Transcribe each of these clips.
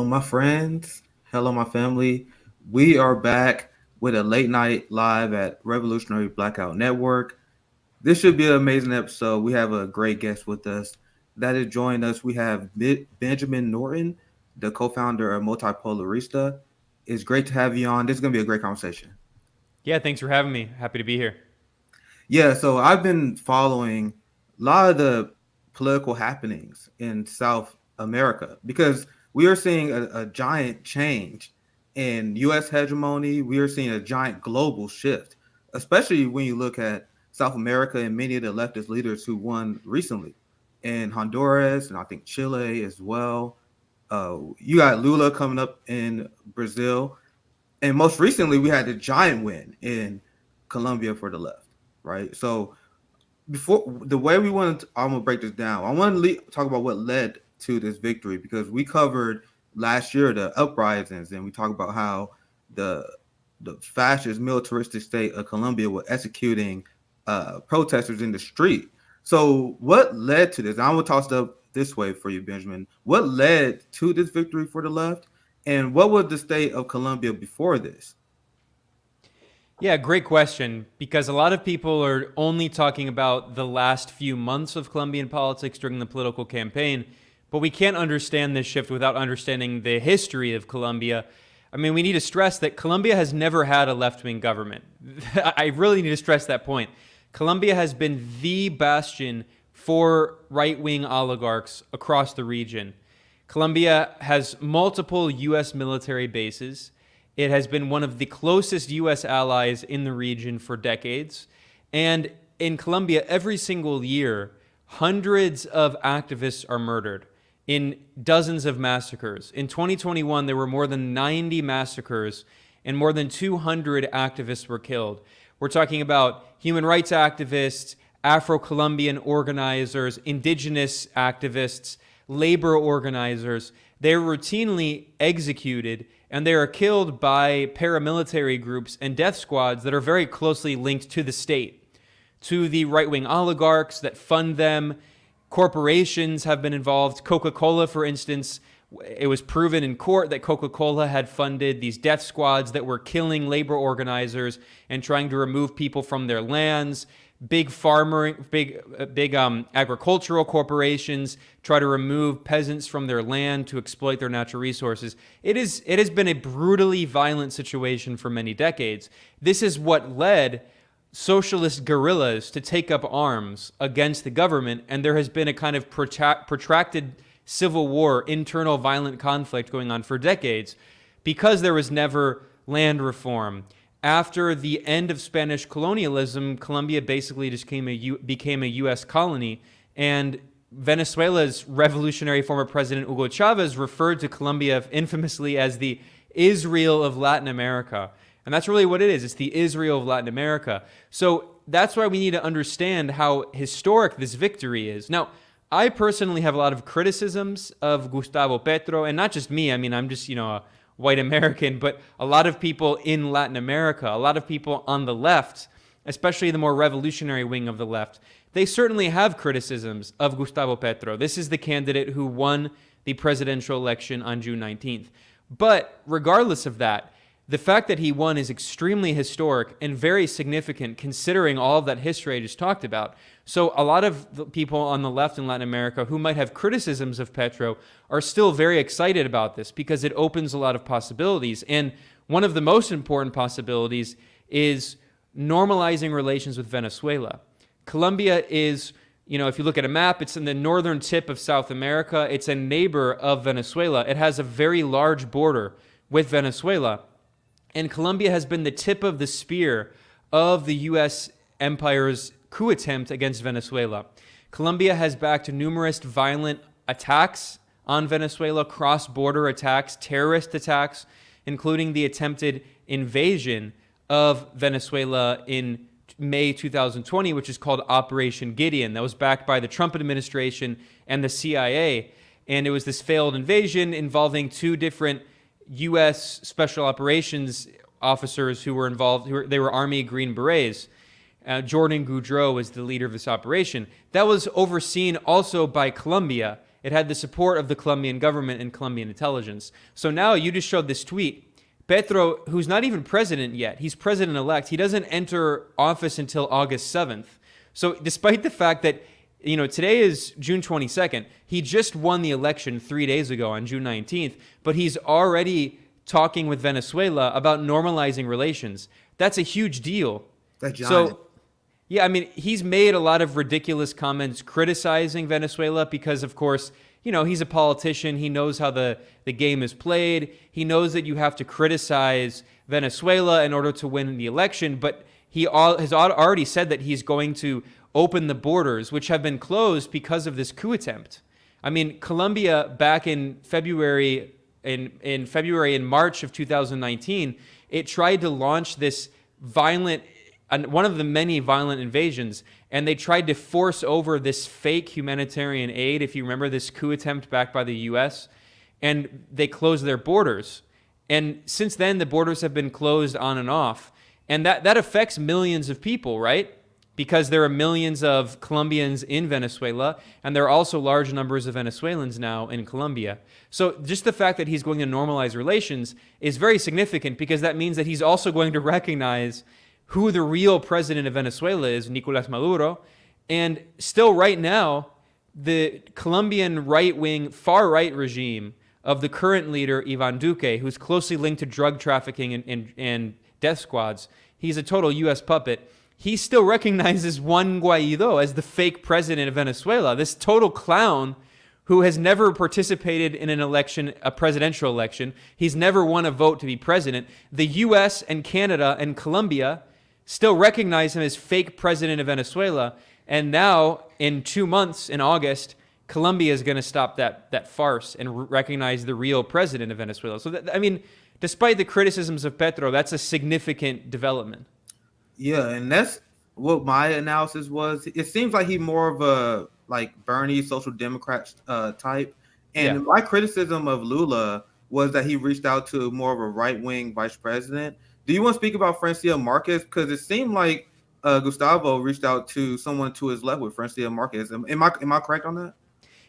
my friends. Hello, my family. We are back with a late night live at Revolutionary Blackout Network. This should be an amazing episode. We have a great guest with us. That is joining us. We have Benjamin Norton, the co-founder of Multipolarista. It's great to have you on. This is going to be a great conversation. Yeah, thanks for having me. Happy to be here. Yeah, so I've been following a lot of the political happenings in South America because we are seeing a giant change in US hegemony. We are seeing a giant global shift, especially when you look at South America and many of the leftist leaders who won recently in Honduras and I think Chile as well. You got Lula coming up in Brazil. And most recently, we had a giant win in Colombia for the left, right? So before the way we want to, I'm gonna break this down. I want to talk about what led to this victory because we covered last year the uprisings and we talked about how the the fascist militaristic state of Colombia were executing protesters in the street. So what led to this? I'm gonna toss it up this way for you, Benjamin. What led to this victory for the left, and what was the state of Colombia before this? Yeah, great question, because a lot of people are only talking about the last few months of Colombian politics during the political campaign, but we can't understand this shift without understanding the history of Colombia. I mean, we need to stress that Colombia has never had a left-wing government. I really need to stress that point. Colombia has been the bastion for right-wing oligarchs across the region. Colombia has multiple U.S. military bases. It has been one of the closest U.S. allies in the region for decades. And in Colombia, every single year, hundreds of activists are murdered in dozens of massacres. In 2021, there were more than 90 massacres and more than 200 activists were killed. We're talking about human rights activists, Afro-Colombian organizers, indigenous activists, labor organizers. They're routinely executed and they are killed by paramilitary groups and death squads that are very closely linked to the state, to the right-wing oligarchs that fund them. Corporations have been involved. Coca-Cola, for instance, it was proven in court that Coca-Cola had funded these death squads that were killing labor organizers and trying to remove people from their lands. Big agricultural corporations try to remove peasants from their land to exploit their natural resources. It has been a brutally violent situation for many decades. This is what led socialist guerrillas to take up arms against the government, and there has been a kind of protracted civil war, internal violent conflict going on for decades because there was never land reform. After the end of Spanish colonialism, Colombia basically just became a U.S. colony, and Venezuela's revolutionary former president Hugo Chavez referred to Colombia infamously as the Israel of Latin America. And that's really what it is. It's the Israel of Latin America. So that's why we need to understand how historic this victory is. Now, I personally have a lot of criticisms of Gustavo Petro, and not just me. I mean, I'm just, a white American, but a lot of people in Latin America, a lot of people on the left, especially the more revolutionary wing of the left, they certainly have criticisms of Gustavo Petro. This is the candidate who won the presidential election on June 19th. But regardless of that, the fact that he won is extremely historic and very significant considering all of that history I just talked about. So a lot of the people on the left in Latin America who might have criticisms of Petro are still very excited about this because it opens a lot of possibilities. And one of the most important possibilities is normalizing relations with Venezuela. Colombia is, if you look at a map, it's in the northern tip of South America. It's a neighbor of Venezuela. It has a very large border with Venezuela. And Colombia has been the tip of the spear of the U.S. empire's coup attempt against Venezuela. Colombia has backed numerous violent attacks on Venezuela, cross-border attacks, terrorist attacks, including the attempted invasion of Venezuela in May 2020, which is called Operation Gideon. That was backed by the Trump administration and the CIA. And it was this failed invasion involving two different U.S. Special Operations officers who were involved. They were Army Green Berets. Jordan Goudreau was the leader of this operation. That was overseen also by Colombia it had the support of the Colombian government and Colombian intelligence. So now you just showed this tweet. Petro, who's not even president yet, he's president-elect. He doesn't enter office until August 7th. So despite the fact that, today is June 22nd, he just won the election 3 days ago on June 19th, but he's already talking with Venezuela about normalizing relations. That's a huge deal. That's giant. So, yeah, I mean, he's made a lot of ridiculous comments criticizing Venezuela because, of course, he's a politician. He knows how the game is played. He knows that you have to criticize Venezuela in order to win the election. But he has already said that he's going to open the borders, which have been closed because of this coup attempt. I mean, Colombia back in February, in February and March of 2019, it tried to launch this one of the many violent invasions, and they tried to force over this fake humanitarian aid, if you remember this coup attempt backed by the U.S., and they closed their borders. And since then, the borders have been closed on and off, and that affects millions of people, right? Because there are millions of Colombians in Venezuela, and there are also large numbers of Venezuelans now in Colombia. So just the fact that he's going to normalize relations is very significant, because that means that he's also going to recognize who the real president of Venezuela is, Nicolás Maduro. And still right now, the Colombian right-wing, far-right regime of the current leader, Iván Duque, who's closely linked to drug trafficking and death squads, he's a total U.S. puppet. He still recognizes Juan Guaidó as the fake president of Venezuela, this total clown who has never participated in an election, a presidential election. He's never won a vote to be president. The U.S. and Canada and Colombia still recognize him as fake president of Venezuela. And now, in 2 months, in August, Colombia is going to stop that farce and recognize the real president of Venezuela. So, despite the criticisms of Petro, that's a significant development. Yeah, and that's what my analysis was. It seems like he's more of a Bernie social democrat type. And my criticism of Lula was that he reached out to more of a right-wing vice president. Do you want to speak about Francia Marquez? Because it seemed like Gustavo reached out to someone to his left with Francia Marquez. Am I correct on that?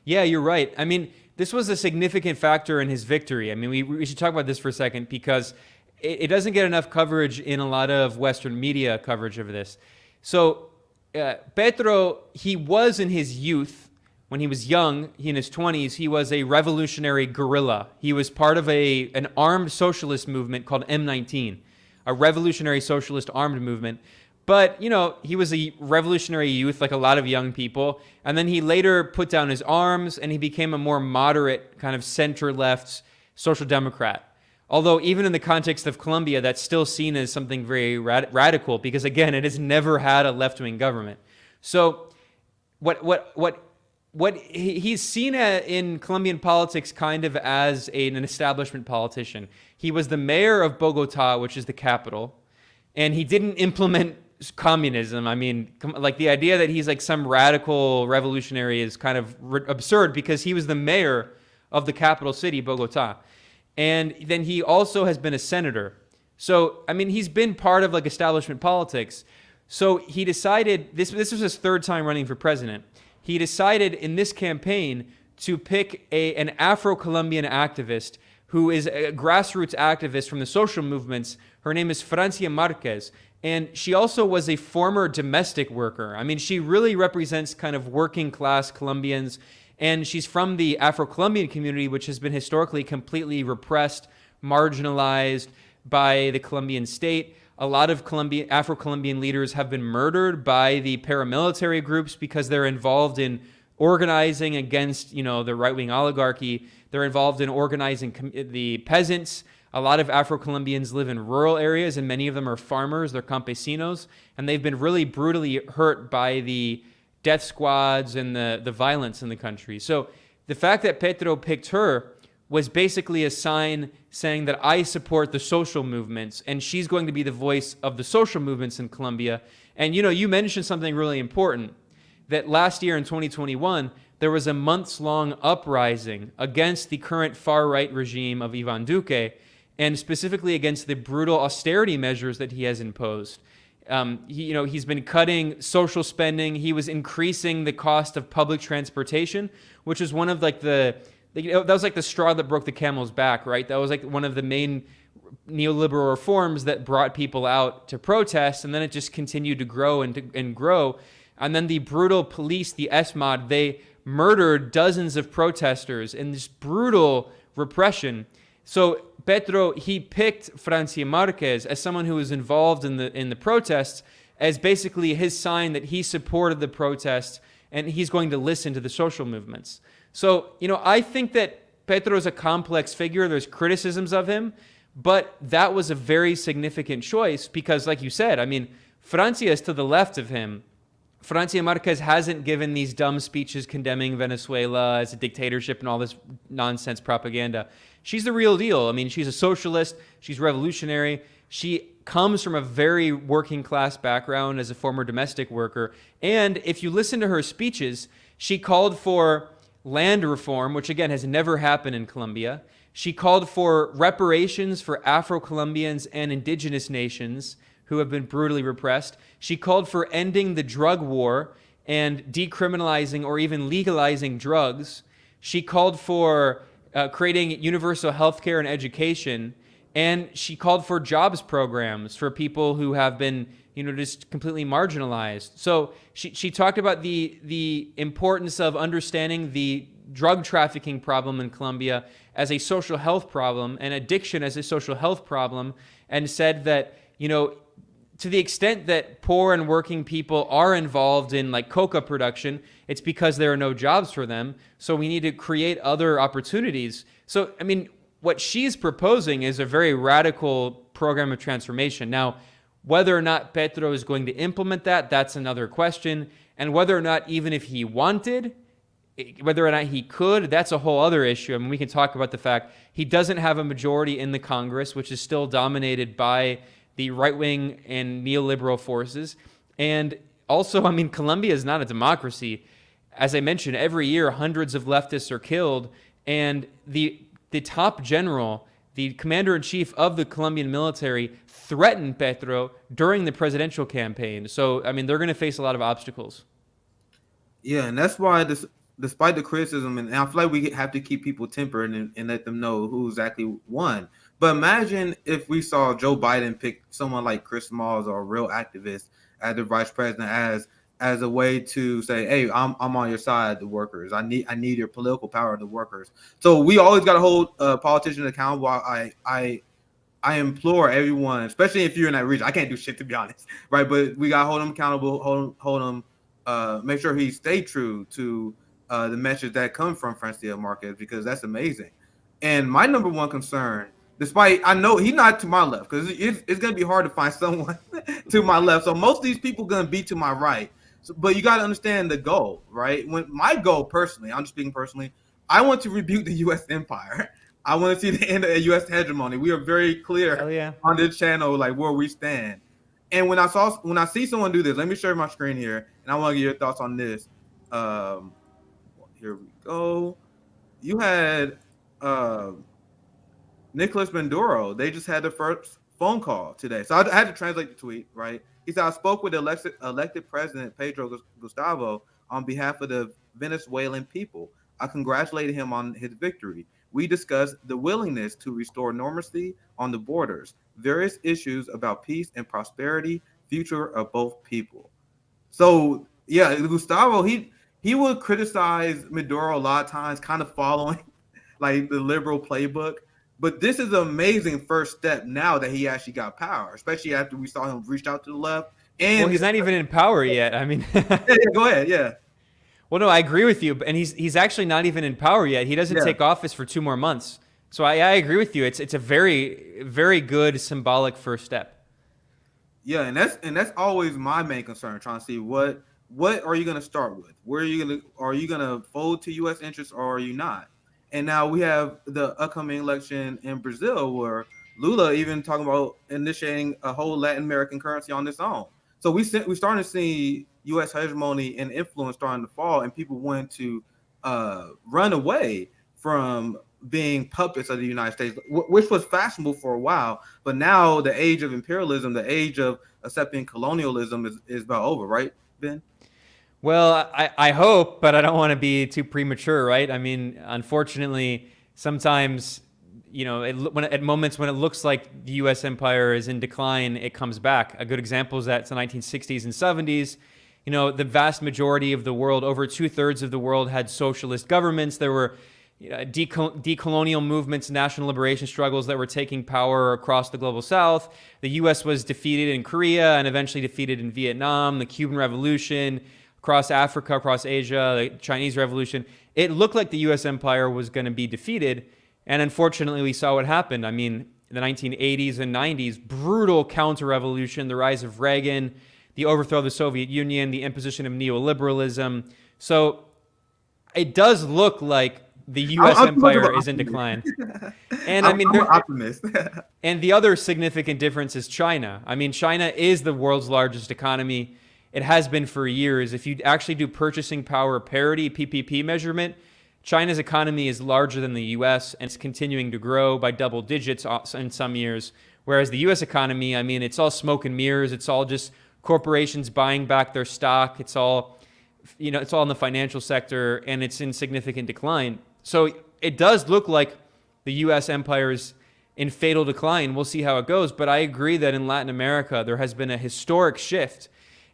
Yeah, you're right. I mean, this was a significant factor in his victory. I mean, we should talk about this for a second, because it doesn't get enough coverage in a lot of Western media coverage of this. So Petro, he was in his youth, when he was young, in his 20s, he was a revolutionary guerrilla. He was part of an armed socialist movement called M19. A revolutionary socialist armed movement. But, he was a revolutionary youth like a lot of young people. And then he later put down his arms and he became a more moderate kind of center-left social democrat. Although even in the context of Colombia, that's still seen as something very radical, because, again, it has never had a left-wing government. So what he's seen in Colombian politics kind of as an establishment politician. He was the mayor of Bogota, which is the capital, and he didn't implement communism. I mean, the idea that he's some radical revolutionary is kind of absurd, because he was the mayor of the capital city, Bogota. And then he also has been a senator. So, he's been part of establishment politics. So he decided, this was his third time running for president. He decided in this campaign to pick an Afro-Colombian activist who is a grassroots activist from the social movements. Her name is Francia Marquez. And she also was a former domestic worker. She really represents kind of working class Colombians. And she's from the Afro-Colombian community, which has been historically completely repressed, marginalized by the Colombian state. A lot of Afro-Colombian leaders have been murdered by the paramilitary groups because they're involved in organizing against, the right-wing oligarchy. They're involved in organizing the peasants. A lot of Afro-Colombians live in rural areas, and many of them are farmers. They're campesinos, and they've been really brutally hurt by the death squads and the violence in the country. So the fact that Petro picked her was basically a sign saying that I support the social movements, and she's going to be the voice of the social movements in Colombia. And, you mentioned something really important, that last year in 2021, there was a months-long uprising against the current far-right regime of Iván Duque, and specifically against the brutal austerity measures that he has imposed. He's been cutting social spending. He was increasing the cost of public transportation, which is one of like that was like the straw that broke the camel's back, right? That was like one of the main neoliberal reforms that brought people out to protest, and then it just continued to grow and grow. And then the brutal police, the SMOD, they murdered dozens of protesters in this brutal repression. So Petro, he picked Francia Marquez as someone who was involved in the protests as basically his sign that he supported the protests and he's going to listen to the social movements. So, I think that Petro is a complex figure. There's criticisms of him, but that was a very significant choice because, like you said, I mean, Francia is to the left of him. Francia Marquez hasn't given these dumb speeches condemning Venezuela as a dictatorship and all this nonsense propaganda. She's the real deal. I mean, she's a socialist. She's revolutionary. She comes from a very working class background as a former domestic worker. And if you listen to her speeches, she called for land reform, which again has never happened in Colombia. She called for reparations for Afro-Colombians and indigenous nations who have been brutally repressed. She called for ending the drug war and decriminalizing or even legalizing drugs. She called for creating universal health care and education. And she called for jobs programs for people who have been, just completely marginalized. So she talked about the importance of understanding the drug trafficking problem in Colombia as a social health problem and addiction as a social health problem, and said that, to the extent that poor and working people are involved in like coca production, it's because there are no jobs for them. So we need to create other opportunities. So, I mean, what she's proposing is a very radical program of transformation. Now, whether or not Petro is going to implement that, that's another question. And whether or not, even if he wanted, whether or not he could, that's a whole other issue. I mean, we can talk about the fact he doesn't have a majority in the Congress, which is still dominated by the right-wing and neoliberal forces. And also, I mean, Colombia is not a democracy. As I mentioned, every year hundreds of leftists are killed, and the top general, the commander-in-chief of the Colombian military, threatened Petro during the presidential campaign. So, I mean, they're going to face a lot of obstacles. Yeah, and that's why despite the criticism, and I feel like we have to keep people tempered and let them know who exactly won. But imagine if we saw Joe Biden pick someone like Chris Smalls or a real activist as the vice president as a way to say, hey, I'm on your side, the workers. I need your political power, the workers. So we always got to hold politicians accountable. I implore everyone, especially if you're in that region. I can't do shit, to be honest, right? But we got to hold them accountable, hold them, make sure he stay true to the message that comes from Francia Marquez, because that's amazing. And my number one concern, despite I know he's not to my left, because it's going to be hard to find someone to my left. So most of these people going to be to my right. So, but you got to understand the goal, right? When my goal personally, I'm just speaking personally, I want to rebuke the U.S. empire. I want to see the end of the U.S. hegemony. We are very clear on this channel, like where we stand. And when I see someone do this, let me share my screen here, and I want to get your thoughts on this. Here we go. You had Nicolas Maduro. They just had the first phone call today. So I had to translate the tweet, right? He said, I spoke with elected President Pedro Gustavo on behalf of the Venezuelan people. I congratulated him on his victory. We discussed the willingness to restore normalcy on the borders, various issues about peace and prosperity, future of both people. So, yeah, Gustavo, he would criticize Maduro a lot of times, kind of following like the liberal playbook. But this is an amazing first step now that he actually got power, especially after we saw him reach out to the left. And well, he's not even in power yet. I mean, go ahead. Yeah. Well, no, I agree with you. And he's actually not even in power yet. He doesn't take office for 2 more months. So I agree with you. It's a very, very good symbolic first step. Yeah, and that's always my main concern, trying to see what are you going to start with? Are you going to fold to U.S. interests, or are you not? And now we have the upcoming election in Brazil, where Lula even talking about initiating a whole Latin American currency on its own. So we're starting to see U.S. hegemony and influence starting to fall, and people want to run away from being puppets of the United States, which was fashionable for a while. But now the age of imperialism, the age of accepting colonialism is about over, right, Ben? Well, I hope, but I don't want to be too premature, right? I mean, unfortunately, sometimes, at moments when it looks like the U.S. empire is in decline, it comes back. A good example is that it's the 1960s and 70s. The vast majority of the world, over 2/3 of the world, had socialist governments. There were decolonial movements, national liberation struggles that were taking power across the global south. The U.S. was defeated in Korea and eventually defeated in Vietnam, the Cuban Revolution, across Africa, across Asia, the Chinese Revolution. It looked like the U.S. empire was going to be defeated. And unfortunately, we saw what happened. I mean, in the 1980s and 90s, brutal counter-revolution, the rise of Reagan, the overthrow of the Soviet Union, the imposition of neoliberalism. So it does look like the U.S. empire is in decline. And I mean, I'm an optimist. And the other significant difference is China. I mean, China is the world's largest economy. It has been for years. If you actually do purchasing power parity, PPP measurement, China's economy is larger than the U.S. and it's continuing to grow by double digits in some years. Whereas the U.S. economy, I mean, it's all smoke and mirrors. It's all just corporations buying back their stock. It's all, it's all in the financial sector, and it's in significant decline. So it does look like the U.S. empire is in fatal decline. We'll see how it goes. But I agree that in Latin America, there has been a historic shift.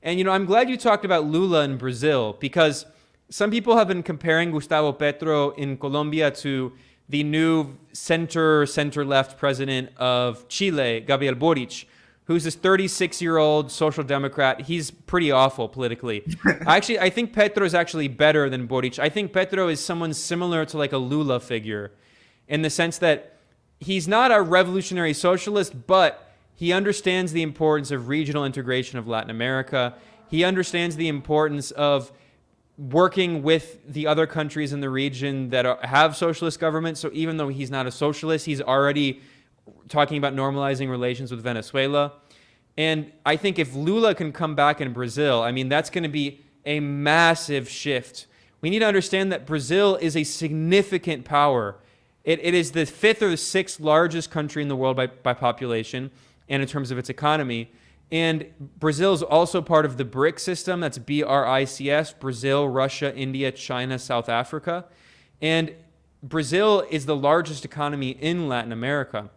And, I'm glad you talked about Lula in Brazil, because some people have been comparing Gustavo Petro in Colombia to the new center-left president of Chile, Gabriel Boric, who's this 36-year-old social democrat. He's pretty awful politically. I think Petro is actually better than Boric. I think Petro is someone similar to like a Lula figure in the sense that he's not a revolutionary socialist, but he understands the importance of regional integration of Latin America. He understands the importance of working with the other countries in the region that have socialist governments. So even though he's not a socialist, he's already talking about normalizing relations with Venezuela. And I think if Lula can come back in Brazil, I mean, that's going to be a massive shift. We need to understand that Brazil is a significant power. It is the 5th or the 6th largest country in the world by population and in terms of its economy. And Brazil is also part of the BRICS system. That's BRICS, Brazil, Russia, India, China, South Africa. And Brazil is the largest economy in Latin America.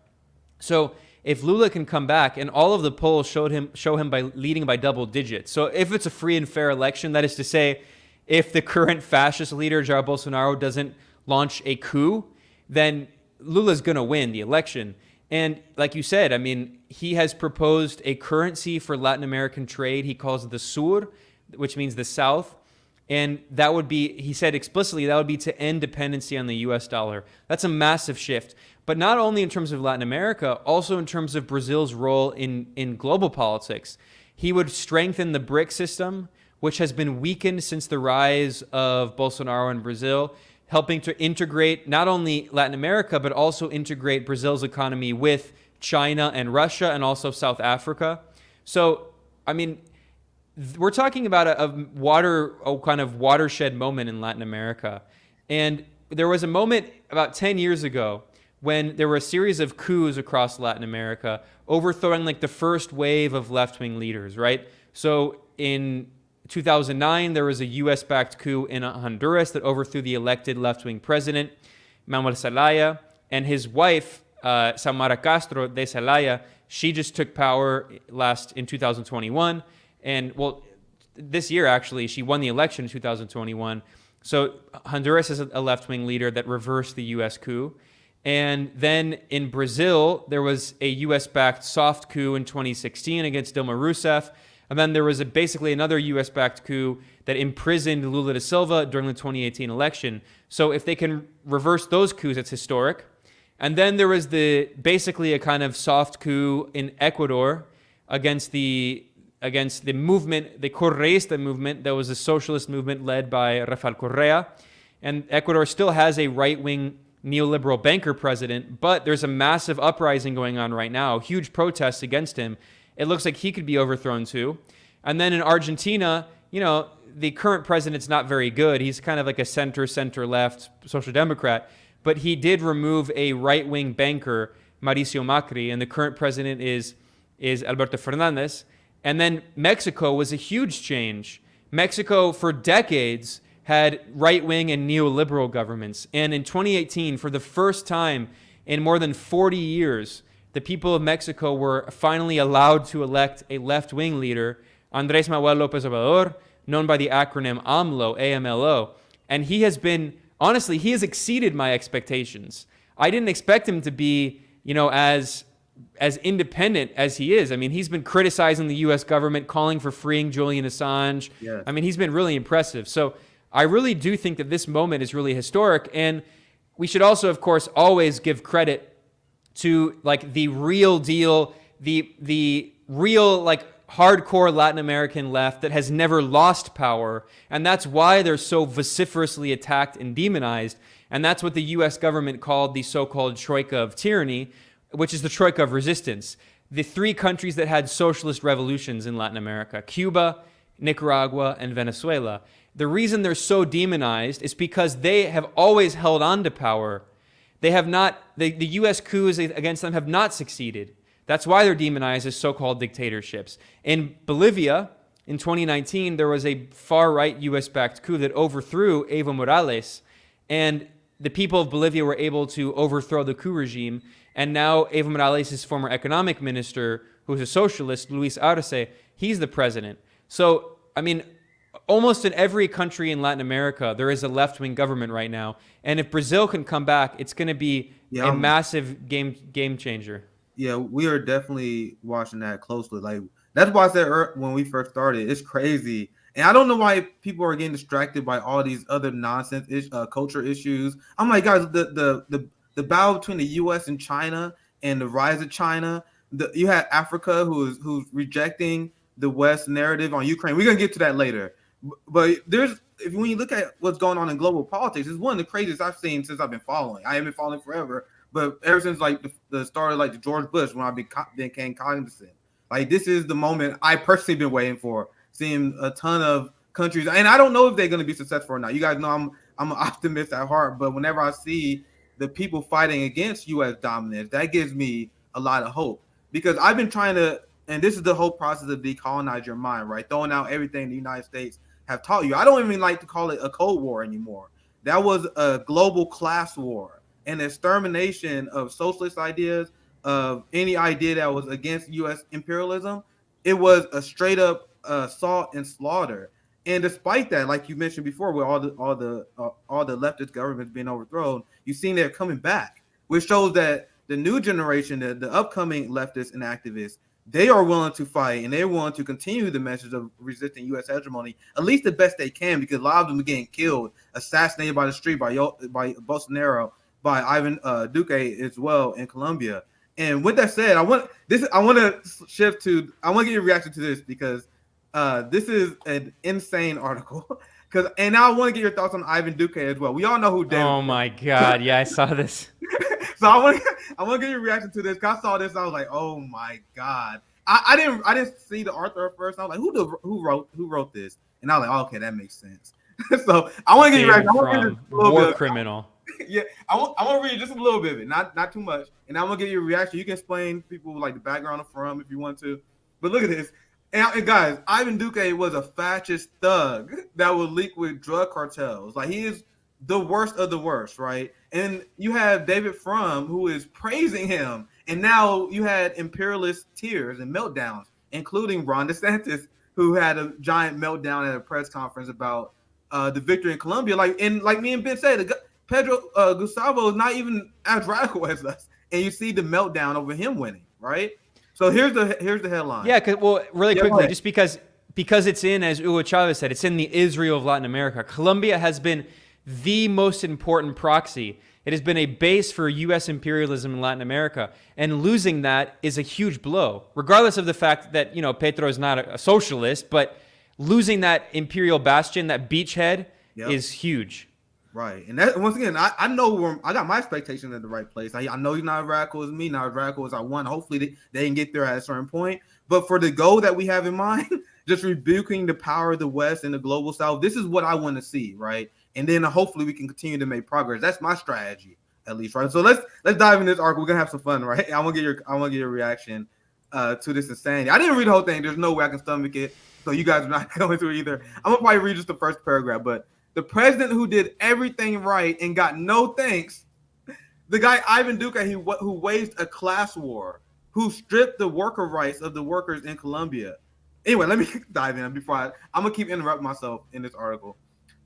So if Lula can come back, and all of the polls show him by leading by double digits. So if it's a free and fair election, that is to say, if the current fascist leader, Jair Bolsonaro, doesn't launch a coup, then Lula's going to win the election. And like you said, I mean, he has proposed a currency for Latin American trade. He calls it the Sur, which means the South. And that would be, he said explicitly, that would be to end dependency on the US dollar. That's a massive shift. But not only in terms of Latin America, also in terms of Brazil's role in global politics. He would strengthen the BRIC system, which has been weakened since the rise of Bolsonaro in Brazil, helping to integrate not only Latin America, but also integrate Brazil's economy with China and Russia and also South Africa. So, I mean, we're talking about a kind of watershed moment in Latin America. And there was a moment about 10 years ago when there were a series of coups across Latin America, overthrowing like the first wave of left-wing leaders, right? So in 2009, there was a U.S.-backed coup in Honduras that overthrew the elected left-wing president, Manuel Zelaya, and his wife, Xiomara Castro de Zelaya. She just took power in 2021. And, well, this year, actually, she won the election in 2021. So Honduras is a left-wing leader that reversed the U.S. coup. And then in Brazil, there was a U.S.-backed soft coup in 2016 against Dilma Rousseff. And then there was basically another U.S.-backed coup that imprisoned Lula da Silva during the 2018 election. So if they can reverse those coups, it's historic. And then there was basically a kind of soft coup in Ecuador against the movement, the Correísta movement, that was a socialist movement led by Rafael Correa. And Ecuador still has a right-wing neoliberal banker president, but there's a massive uprising going on right now, huge protests against him. It looks like he could be overthrown too. And then in Argentina, the current president's not very good. He's kind of like a center-left social democrat. but he did remove a right-wing banker, Mauricio Macri, and the current president is Alberto Fernandez. And then Mexico was a huge change. Mexico, for decades, had right-wing and neoliberal governments. And in 2018, for the first time in more than 40 years, the people of Mexico were finally allowed to elect a left-wing leader, Andrés Manuel López Obrador, known by the acronym AMLO, AMLO. And he has been, honestly, he has exceeded my expectations. I didn't expect him to be, as independent as he is. I mean, he's been criticizing the U.S. government, calling for freeing Julian Assange. Yes. I mean, he's been really impressive. So I really do think that this moment is really historic. And we should also, of course, always give credit to like the real deal, the real like hardcore Latin American left that has never lost power. And that's why they're so vociferously attacked and demonized. And that's what the U.S. government called the so-called troika of tyranny, which is the troika of resistance. The three countries that had socialist revolutions in Latin America, Cuba, Nicaragua, and Venezuela. The reason they're so demonized is because they have always held on to power. They have not, the U.S. coups against them have not succeeded. That's why they're demonized as so-called dictatorships. In Bolivia, in 2019, there was a far-right U.S.-backed coup that overthrew Evo Morales, and the people of Bolivia were able to overthrow the coup regime. And now Evo Morales' former economic minister, who's a socialist, Luis Arce, he's the president. So, I mean, almost in every country in Latin America, there is a left-wing government right now. And if Brazil can come back, it's going to be a massive game changer. Yeah, we are definitely watching that closely. Like, that's why I said when we first started, it's crazy. And I don't know why people are getting distracted by all these other nonsense culture issues. I'm like, guys, the battle between the U.S. and China and the rise of China. You had Africa who's rejecting the West narrative on Ukraine. We're gonna get to that later. But when you look at what's going on in global politics, it's one of the craziest I've seen since I've been following. I haven't been following forever, but ever since like the start of like the George Bush, when I became cognizant. Like, this is the moment I personally been waiting for, seeing a ton of countries, and I don't know if they're going to be successful or not. You guys know I'm an optimist at heart, but whenever I see the people fighting against U.S. dominance, that gives me a lot of hope, because I've been trying to, and this is the whole process of decolonize your mind, right? Throwing out everything the United States have taught you. I don't even like to call it a Cold War anymore. That was a global class war, an extermination of socialist ideas, of any idea that was against U.S. imperialism. It was a straight up assault and slaughter. And despite that, like you mentioned before, with all the leftist governments being overthrown, you've seen they're coming back, which shows that the new generation, the upcoming leftists and activists, they are willing to fight, and they're willing to continue the message of resisting U.S. hegemony, at least the best they can, because a lot of them are getting killed, assassinated by the street by Bolsonaro, by Ivan Duque as well in Colombia. And with that said, I want to shift to, I want to get your reaction to this, because this is an insane article. And now I want to get your thoughts on Ivan Duque as well. We all know who David. Oh my God! Yeah, I saw this. So I want to get your reaction to this. Cause I saw this, I was like, oh my God. I didn't see the author at first. I was like, who wrote this? And I was like, oh, okay, that makes sense. So I want to get your reaction. I want to get War Criminal. Yeah, I want to read just a little bit of it, not too much, and I'm gonna get your reaction. You can explain people like the background from if you want to, but look at this. And guys, Ivan Duque was a fascist thug that would link with drug cartels. Like, he is the worst of the worst, right? And you have David Frum, who is praising him, and now you had imperialist tears and meltdowns, including Ron DeSantis, who had a giant meltdown at a press conference about the victory in Colombia. Like me and Ben said, Pedro Gustavo is not even as radical as us, and you see the meltdown over him winning, right? So here's the headline. Yeah, really quickly, just because it's in, as Hugo Chavez said, it's in the Israel of Latin America. Colombia has been the most important proxy. It has been a base for U.S. imperialism in Latin America, and losing that is a huge blow, regardless of the fact that Petro is not a socialist, but losing that imperial bastion, that beachhead, is huge. Right. And that, once again, I know where I got my expectations in the right place. I know he's not as radical as me, not as radical as I want. Hopefully they can get there at a certain point. But for the goal that we have in mind, just rebuking the power of the West and the global South, this is what I want to see, right? And then hopefully we can continue to make progress. That's my strategy. at least, right? So let's dive into this article. We're gonna have some fun, right? I want to get your reaction to this insanity. I didn't read the whole thing. There's no way I can stomach it. So you guys are not going through it either. I'm gonna probably read just the first paragraph. But the president who did everything right and got no thanks, the guy Ivan Duque, who waged a class war, who stripped the worker rights of the workers in Colombia. Anyway, let me dive in before I'm gonna keep interrupting myself in this article.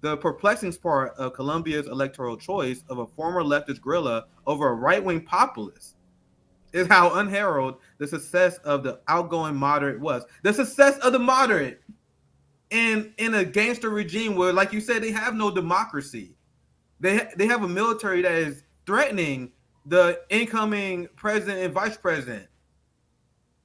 The perplexing part of Colombia's electoral choice of a former leftist guerrilla over a right-wing populist is how unheralded the success of the outgoing moderate was. The success of the moderate in a gangster regime where, like you said, they have no democracy. They have a military that is threatening the incoming president and vice president.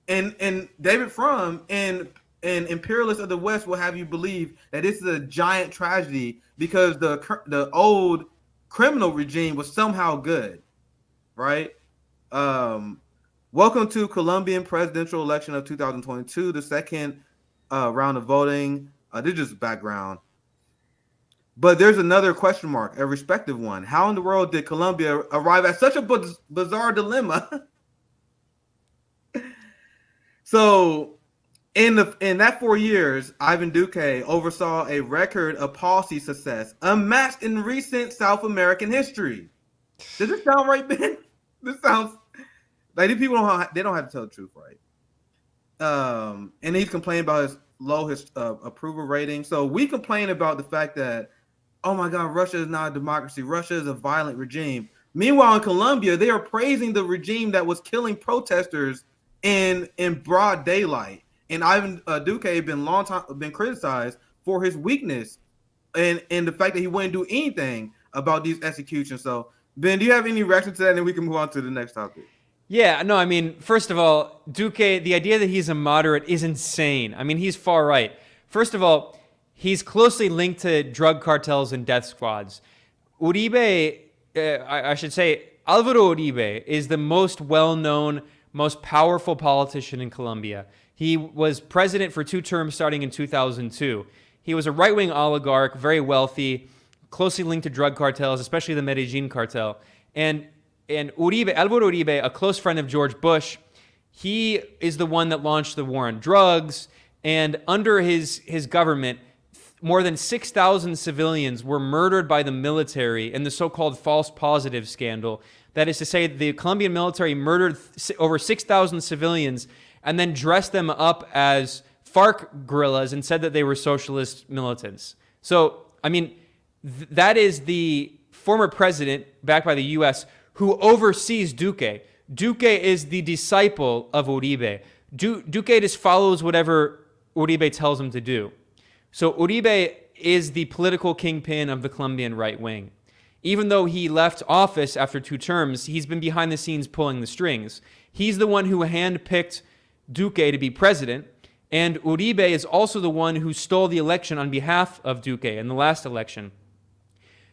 And David Frum and imperialists of the West will have you believe that this is a giant tragedy because the old criminal regime was somehow good, right? Welcome to Colombian presidential election of 2022, the second round of voting. This is just background. But there's another question mark, a respective one. How in the world did Colombia arrive at such a bizarre dilemma? So in that 4 years, Ivan Duque oversaw a record of policy success unmatched in recent South American history. Does this sound right, Ben? This sounds like these people don't have to tell the truth, right? And he's complaining about his low approval rating. So we complain about the fact that, oh my God, Russia is not a democracy. Russia is a violent regime. Meanwhile, in Colombia, they are praising the regime that was killing protesters in broad daylight. And Ivan Duque had been criticized for his weakness and the fact that he wouldn't do anything about these executions. So, Ben, do you have any reaction to that? And then we can move on to the next topic. Yeah, no, I mean, first of all, Duque, the idea that he's a moderate is insane. I mean, he's far right. First of all, he's closely linked to drug cartels and death squads. Uribe, I should say, Alvaro Uribe is the most well-known, most powerful politician in Colombia. He was president for 2 terms starting in 2002. He was a right-wing oligarch, very wealthy, closely linked to drug cartels, especially the Medellin cartel. And Uribe, Alvaro Uribe, a close friend of George Bush, he is the one that launched the war on drugs. And under his government, more than 6,000 civilians were murdered by the military in the so-called false positive scandal. That is to say, the Colombian military murdered over 6,000 civilians and then dressed them up as FARC guerrillas and said that they were socialist militants. So, I mean, that is the former president, backed by the U.S., who oversees Duque. Duque is the disciple of Uribe. Duque just follows whatever Uribe tells him to do. So Uribe is the political kingpin of the Colombian right wing. Even though he left office after 2 terms, he's been behind the scenes pulling the strings. He's the one who handpicked Duque to be president, and Uribe is also the one who stole the election on behalf of Duque in the last election.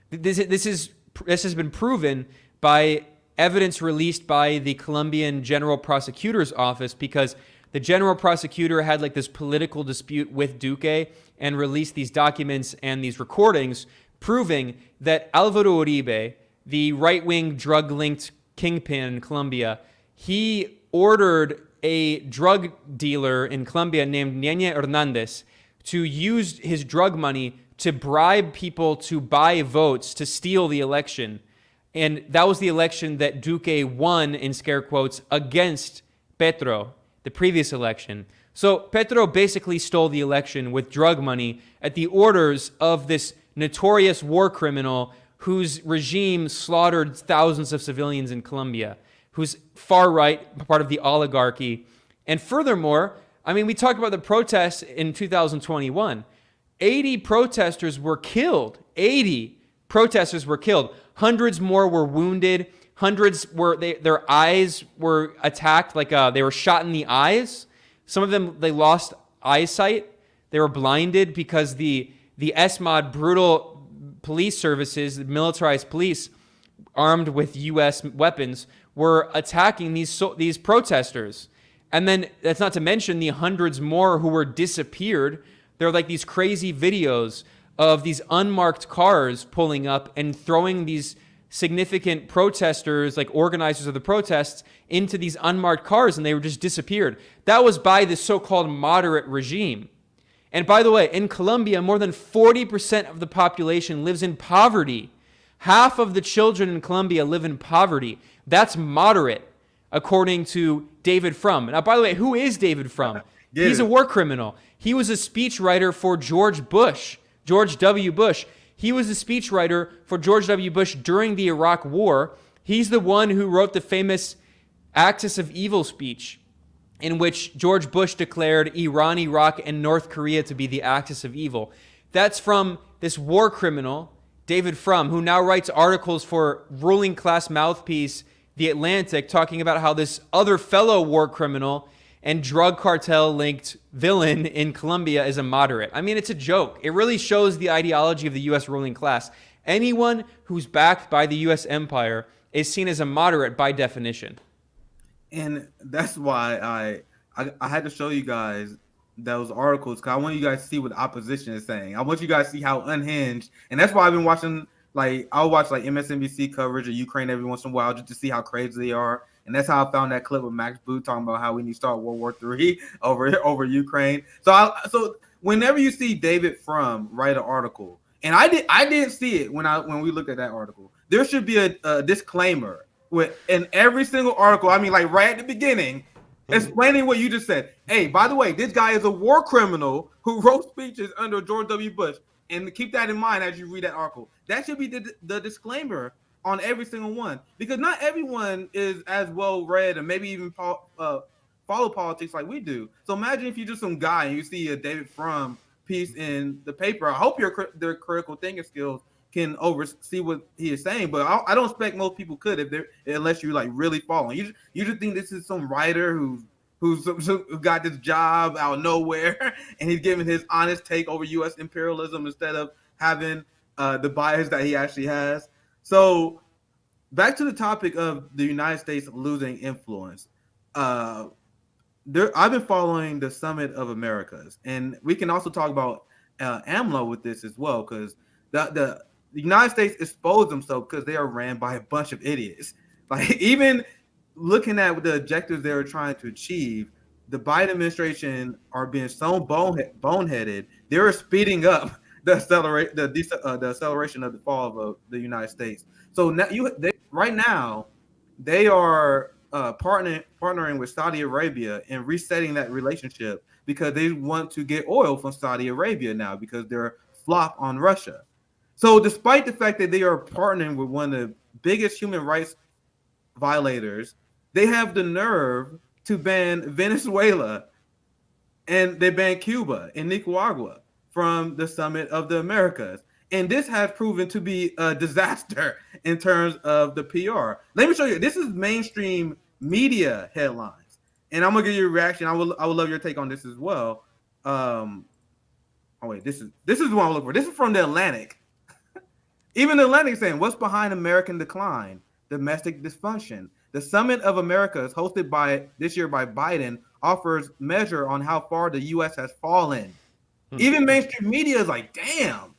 This has been proven by evidence released by the Colombian General Prosecutor's Office, because the General Prosecutor had like this political dispute with Duque and released these documents and these recordings proving that Alvaro Uribe, the right-wing drug-linked kingpin in Colombia, he ordered a drug dealer in Colombia named Nene Hernandez to use his drug money to bribe people to buy votes to steal the election. And that was the election that Duque won, in scare quotes, against Petro, the previous election. So Petro basically stole the election with drug money at the orders of this notorious war criminal whose regime slaughtered thousands of civilians in Colombia, who's far right, part of the oligarchy. And furthermore, I mean, we talked about the protests in 2021. 80 protesters were killed. 80 protesters were killed. Hundreds more were wounded. Hundreds were, their eyes were attacked, like they were shot in the eyes. Some of them, they lost eyesight. They were blinded because the ESMAD, brutal police services, the militarized police, armed with U.S. weapons, were attacking these protesters. And then that's not to mention the hundreds more who were disappeared. There are like these crazy videos of these unmarked cars pulling up and throwing these significant protesters, like organizers of the protests, into these unmarked cars, and they were just disappeared. That was by the so-called moderate regime. And by the way, in Colombia, more than 40% of the population lives in poverty. Half of the children in Colombia live in poverty. That's moderate, according to David Frum. Now, by the way, who is David Frum? He's a war criminal. He was a speechwriter for George W. Bush. He was a speechwriter for George W. Bush during the Iraq War. He's the one who wrote the famous Axis of Evil speech, in which George Bush declared Iran, Iraq, and North Korea to be the axis of evil. That's from this war criminal, David Frum, who now writes articles for ruling class mouthpiece The Atlantic, talking about how this other fellow war criminal and drug cartel-linked villain in Colombia is a moderate. I mean, it's a joke. It really shows the ideology of the U.S. ruling class. Anyone who's backed by the U.S. empire is seen as a moderate by definition. And that's why I had to show you guys those articles, because I want you guys to see what the opposition is saying. I want you guys to see how unhinged, and that's why I've been watching, like, I'll watch like MSNBC coverage of Ukraine every once in a while just to see how crazy they are. And that's how I found that clip of Max Boot talking about how we need to start World War III over Ukraine. So whenever you see David Frum write an article, and I didn't see it when we looked at that article, there should be a disclaimer in every single article. I mean, like right at the beginning, explaining what you just said. Hey, by the way, this guy is a war criminal who wrote speeches under George W. Bush. And keep that in mind as you read that article. That should be the disclaimer on every single one, because not everyone is as well read and maybe even follow politics like we do. So imagine if you're just some guy and you see a David Frum piece in the paper. I hope their critical thinking skills can oversee what he is saying, but I don't expect most people could unless you like really following. You just think this is some writer who's got this job out of nowhere and he's giving his honest take over U.S. imperialism instead of having the bias that he actually has. So back to the topic of the United States losing influence. I've been following the Summit of Americas, and we can also talk about AMLO with this as well, because the United States exposed themselves because they are ran by a bunch of idiots. Like, even looking at the objectives they were trying to achieve, the Biden administration are being so boneheaded. They're speeding up the acceleration of the fall of the United States. So now right now they are partnering with Saudi Arabia and resetting that relationship because they want to get oil from Saudi Arabia now because they're flop on Russia. So despite the fact that they are partnering with one of the biggest human rights violators, they have the nerve to ban Venezuela, and they ban Cuba and Nicaragua from the Summit of the Americas. And this has proven to be a disaster in terms of the PR. Let me show you. This is mainstream media headlines, and I'm gonna give you a reaction. I would love your take on this as well. This is what I'm looking for. This is from the Atlantic. Even the Atlantic saying, "What's behind American decline? Domestic dysfunction." The Summit of Americas, hosted this year by Biden, offers measure on how far the U.S. has fallen. Even mainstream media is like, "Damn,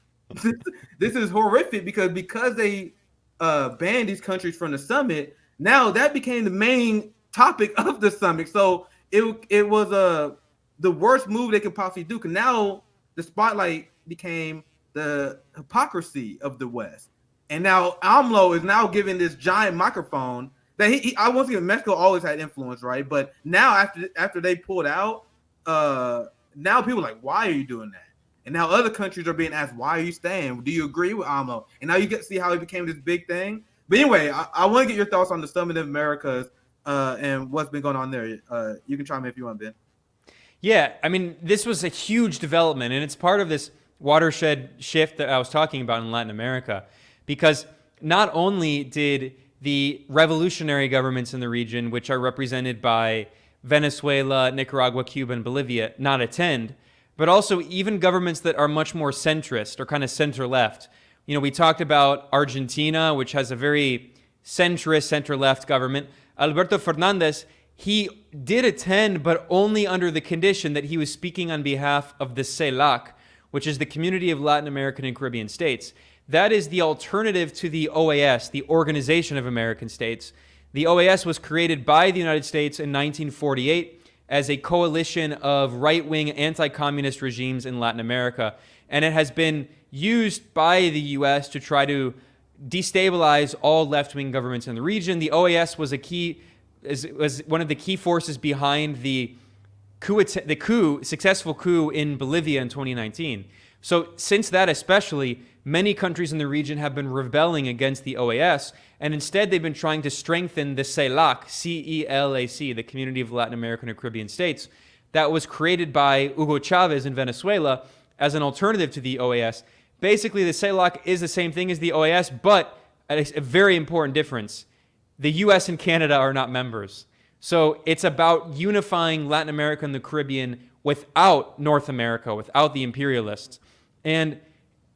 this is horrific," because they banned these countries from the summit. Now that became the main topic of the summit. So it was the worst move they could possibly do. Because now the spotlight became the hypocrisy of the West, and now AMLO is now given this giant microphone that I once again, Mexico always had influence, right? But now after they pulled out, now people are like, "Why are you doing that?" And now other countries are being asked, "Why are you staying? Do you agree with AMLO?" And now you get to see how it became this big thing. But anyway, I want to get your thoughts on the Summit of Americas and what's been going on there. You can chime in if you want, Ben. Yeah, I mean, this was a huge development, and it's part of this watershed shift that I was talking about in Latin America, because not only did the revolutionary governments in the region, which are represented by Venezuela, Nicaragua, Cuba, and Bolivia, not attend, but also even governments that are much more centrist or kind of center-left. You know, we talked about Argentina, which has a very centrist, center-left government. Alberto Fernandez, he did attend, but only under the condition that he was speaking on behalf of the CELAC, which is the Community of Latin American and Caribbean States. That is the alternative to the OAS, the Organization of American States. The OAS was created by the United States in 1948 as a coalition of right-wing anti-communist regimes in Latin America. And it has been used by the U.S. to try to destabilize all left-wing governments in the region. The OAS was was one of the key forces behind the successful coup in Bolivia in 2019. So since that especially, many countries in the region have been rebelling against the OAS, and instead they've been trying to strengthen the CELAC, C-E-L-A-C, the Community of Latin American and Caribbean States, that was created by Hugo Chavez in Venezuela as an alternative to the OAS. Basically, the CELAC is the same thing as the OAS, but a very important difference. The U.S. and Canada are not members. So it's about unifying Latin America and the Caribbean without North America, without the imperialists. And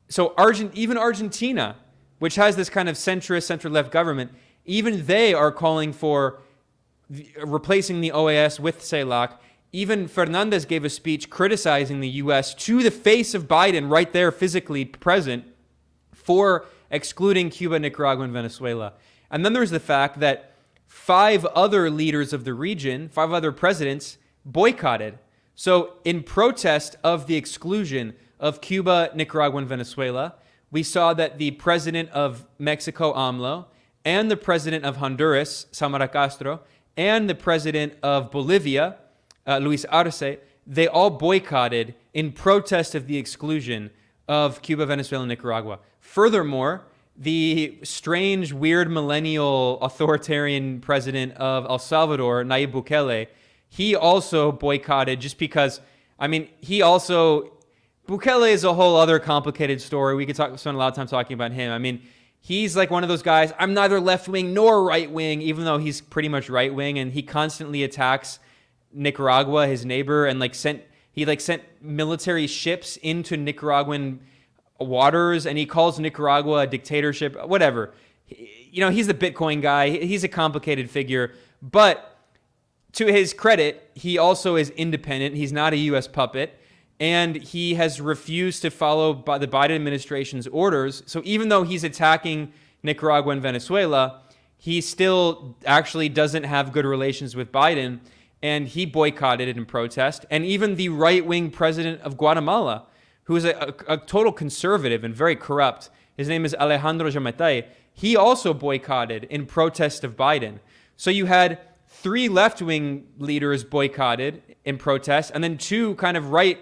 so even Argentina, which has this kind of centrist, center-left government, even they are calling for replacing the OAS with CELAC. Even Fernandez gave a speech criticizing the U.S. to the face of Biden, right there physically present, for excluding Cuba, Nicaragua, and Venezuela. And then there's the fact that 5 other leaders of the region, 5 other presidents, boycotted. So in protest of the exclusion of Cuba, Nicaragua, and Venezuela, we saw that the president of Mexico, AMLO, and the president of Honduras, Samara Castro, and the president of Bolivia, Luis Arce, they all boycotted in protest of the exclusion of Cuba, Venezuela, and Nicaragua. Furthermore, the strange, weird millennial authoritarian president of El Salvador, Nayib Bukele, he also boycotted just because, Bukele is a whole other complicated story. We could spend a lot of time talking about him. He's like one of those guys, I'm neither left-wing nor right-wing, even though he's pretty much right-wing, and he constantly attacks Nicaragua, his neighbor, and sent military ships into Nicaraguan waters, and he calls Nicaragua a dictatorship, whatever. He's the Bitcoin guy. He's a complicated figure, but to his credit, he also is independent. He's not a U.S. puppet, and he has refused to follow the Biden administration's orders. So even though he's attacking Nicaragua and Venezuela, he still actually doesn't have good relations with Biden, and he boycotted it in protest. And even the right-wing president of Guatemala, who is a total conservative and very corrupt, his name is Alejandro Giammattei, he also boycotted in protest of Biden. So you had 3 left-wing leaders boycotted in protest, and then 2 kind of right,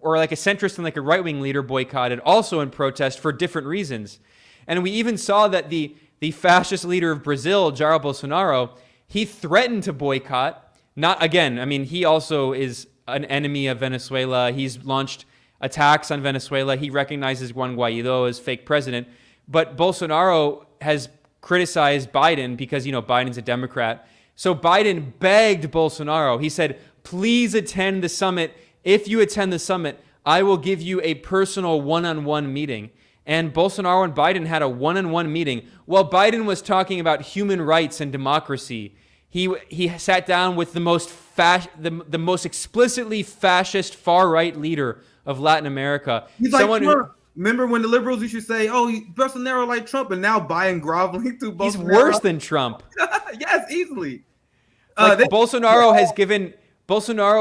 or like a centrist and like a right-wing leader boycotted also in protest for different reasons. And we even saw that the fascist leader of Brazil, Jair Bolsonaro, he threatened to boycott. He also is an enemy of Venezuela. He's launched attacks on Venezuela. He recognizes Juan Guaido as fake president. But Bolsonaro has criticized Biden because, Biden's a Democrat. So Biden begged Bolsonaro. He said, please attend the summit. If you attend the summit, I will give you a personal one-on-one meeting. And Bolsonaro and Biden had a one-on-one meeting. While Biden was talking about human rights and democracy, he sat down with the most explicitly fascist far-right leader of Latin America. He's like Trump. Remember when the liberals used to say, Bolsonaro like Trump, and now Biden groveling to Bolsonaro? He's worse than Trump. Yes, easily. Bolsonaro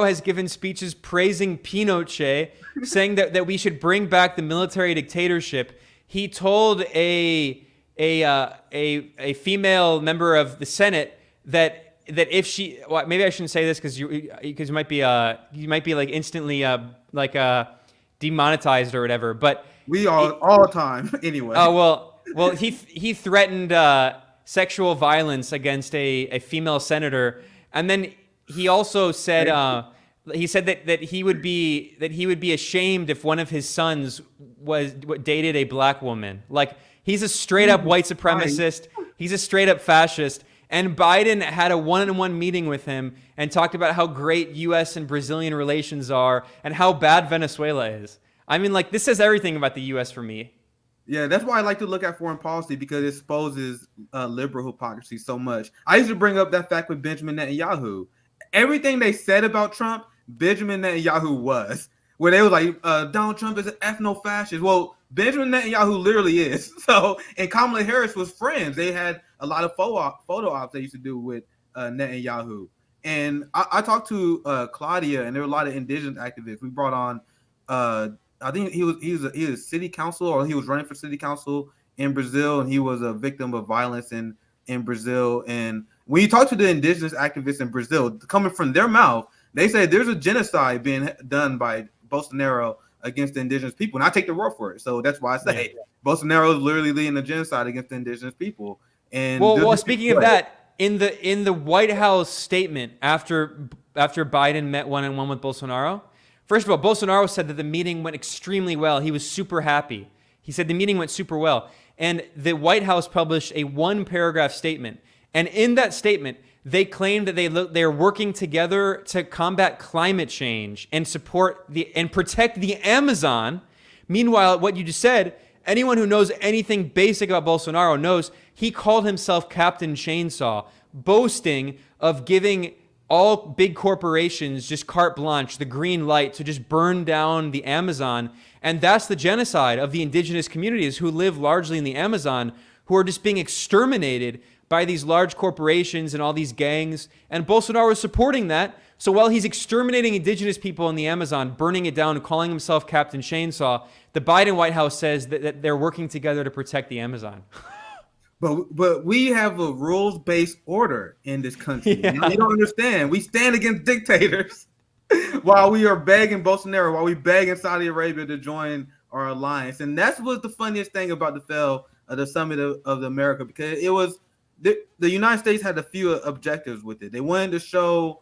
has given speeches praising Pinochet, saying that we should bring back the military dictatorship. He told a female member of the Senate that if she, maybe I shouldn't say this because you might be like instantly demonetized or whatever. But we are all time anyway. Oh well, he threatened sexual violence against a female senator, and then he also said that he would be ashamed if one of his sons dated a black woman. Like, he's a straight up white supremacist. He's a straight up fascist. And Biden had a one-on-one meeting with him and talked about how great U.S. and Brazilian relations are and how bad Venezuela is. This says everything about the U.S. for me. Yeah, that's why I like to look at foreign policy, because it exposes liberal hypocrisy so much. I used to bring up that fact with Benjamin Netanyahu. Everything they said about Trump, Benjamin Netanyahu was. Where they were like, Donald Trump is an ethno-fascist. Well, Benjamin Netanyahu literally is. So, and Kamala Harris was friends. They had a lot of photo ops they used to do with Netanyahu. And I talked to Claudia, and there were a lot of indigenous activists. We brought on, I think he was city council, or he was running for city council in Brazil, and he was a victim of violence in Brazil. And when you talk to the indigenous activists in Brazil, coming from their mouth, they say there's a genocide being done by Bolsonaro against the indigenous people, and I take the word for it. So that's why I say Bolsonaro is literally leading a genocide against the indigenous people. And well, speaking of that, in the White House statement after Biden met one-on-one with Bolsonaro, first of all, Bolsonaro said that the meeting went extremely well. He was super happy. He said the meeting went super well. And the White House published a one-paragraph statement. And in that statement, they claimed that they're working together to combat climate change and and protect the Amazon. Meanwhile, what you just said, anyone who knows anything basic about Bolsonaro knows he called himself Captain Chainsaw, boasting of giving all big corporations just carte blanche, the green light to just burn down the Amazon. And that's the genocide of the indigenous communities who live largely in the Amazon, who are just being exterminated by these large corporations and all these gangs. And Bolsonaro is supporting that. So while he's exterminating indigenous people in the Amazon, burning it down, and calling himself Captain Chainsaw, the Biden White House says that they're working together to protect the Amazon. But we have a rules-based order in this country. Yeah. You don't understand. We stand against dictators while we are begging Bolsonaro, while we begging Saudi Arabia to join our alliance. And that's what's the funniest thing about the summit of America, because it was the United States had a few objectives with it. They wanted to show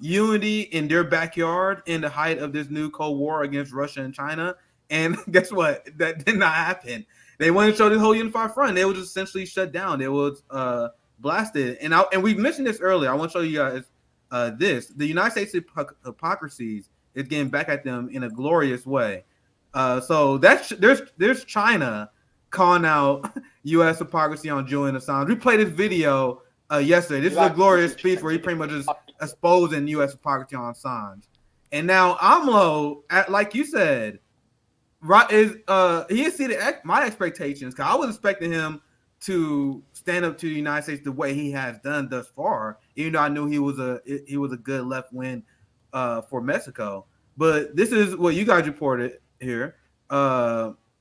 unity in their backyard in the height of this new Cold War against Russia and China. And guess what? That did not happen. They wanted to show this whole unified front. They were just essentially shut down. They was blasted. And we've mentioned this earlier. I want to show you guys this. The United States hypocrisies is getting back at them in a glorious way. So there's China calling out U.S. hypocrisy on Julian Assange. We played this video yesterday. This is a glorious speech where he pretty much is exposing U.S. hypocrisy on Assange. And now AMLO, like you said, right, he exceeded my expectations, because I was expecting him to stand up to the United States the way he has done thus far, even though I knew he was a good left wing for Mexico. But this is what you guys reported here.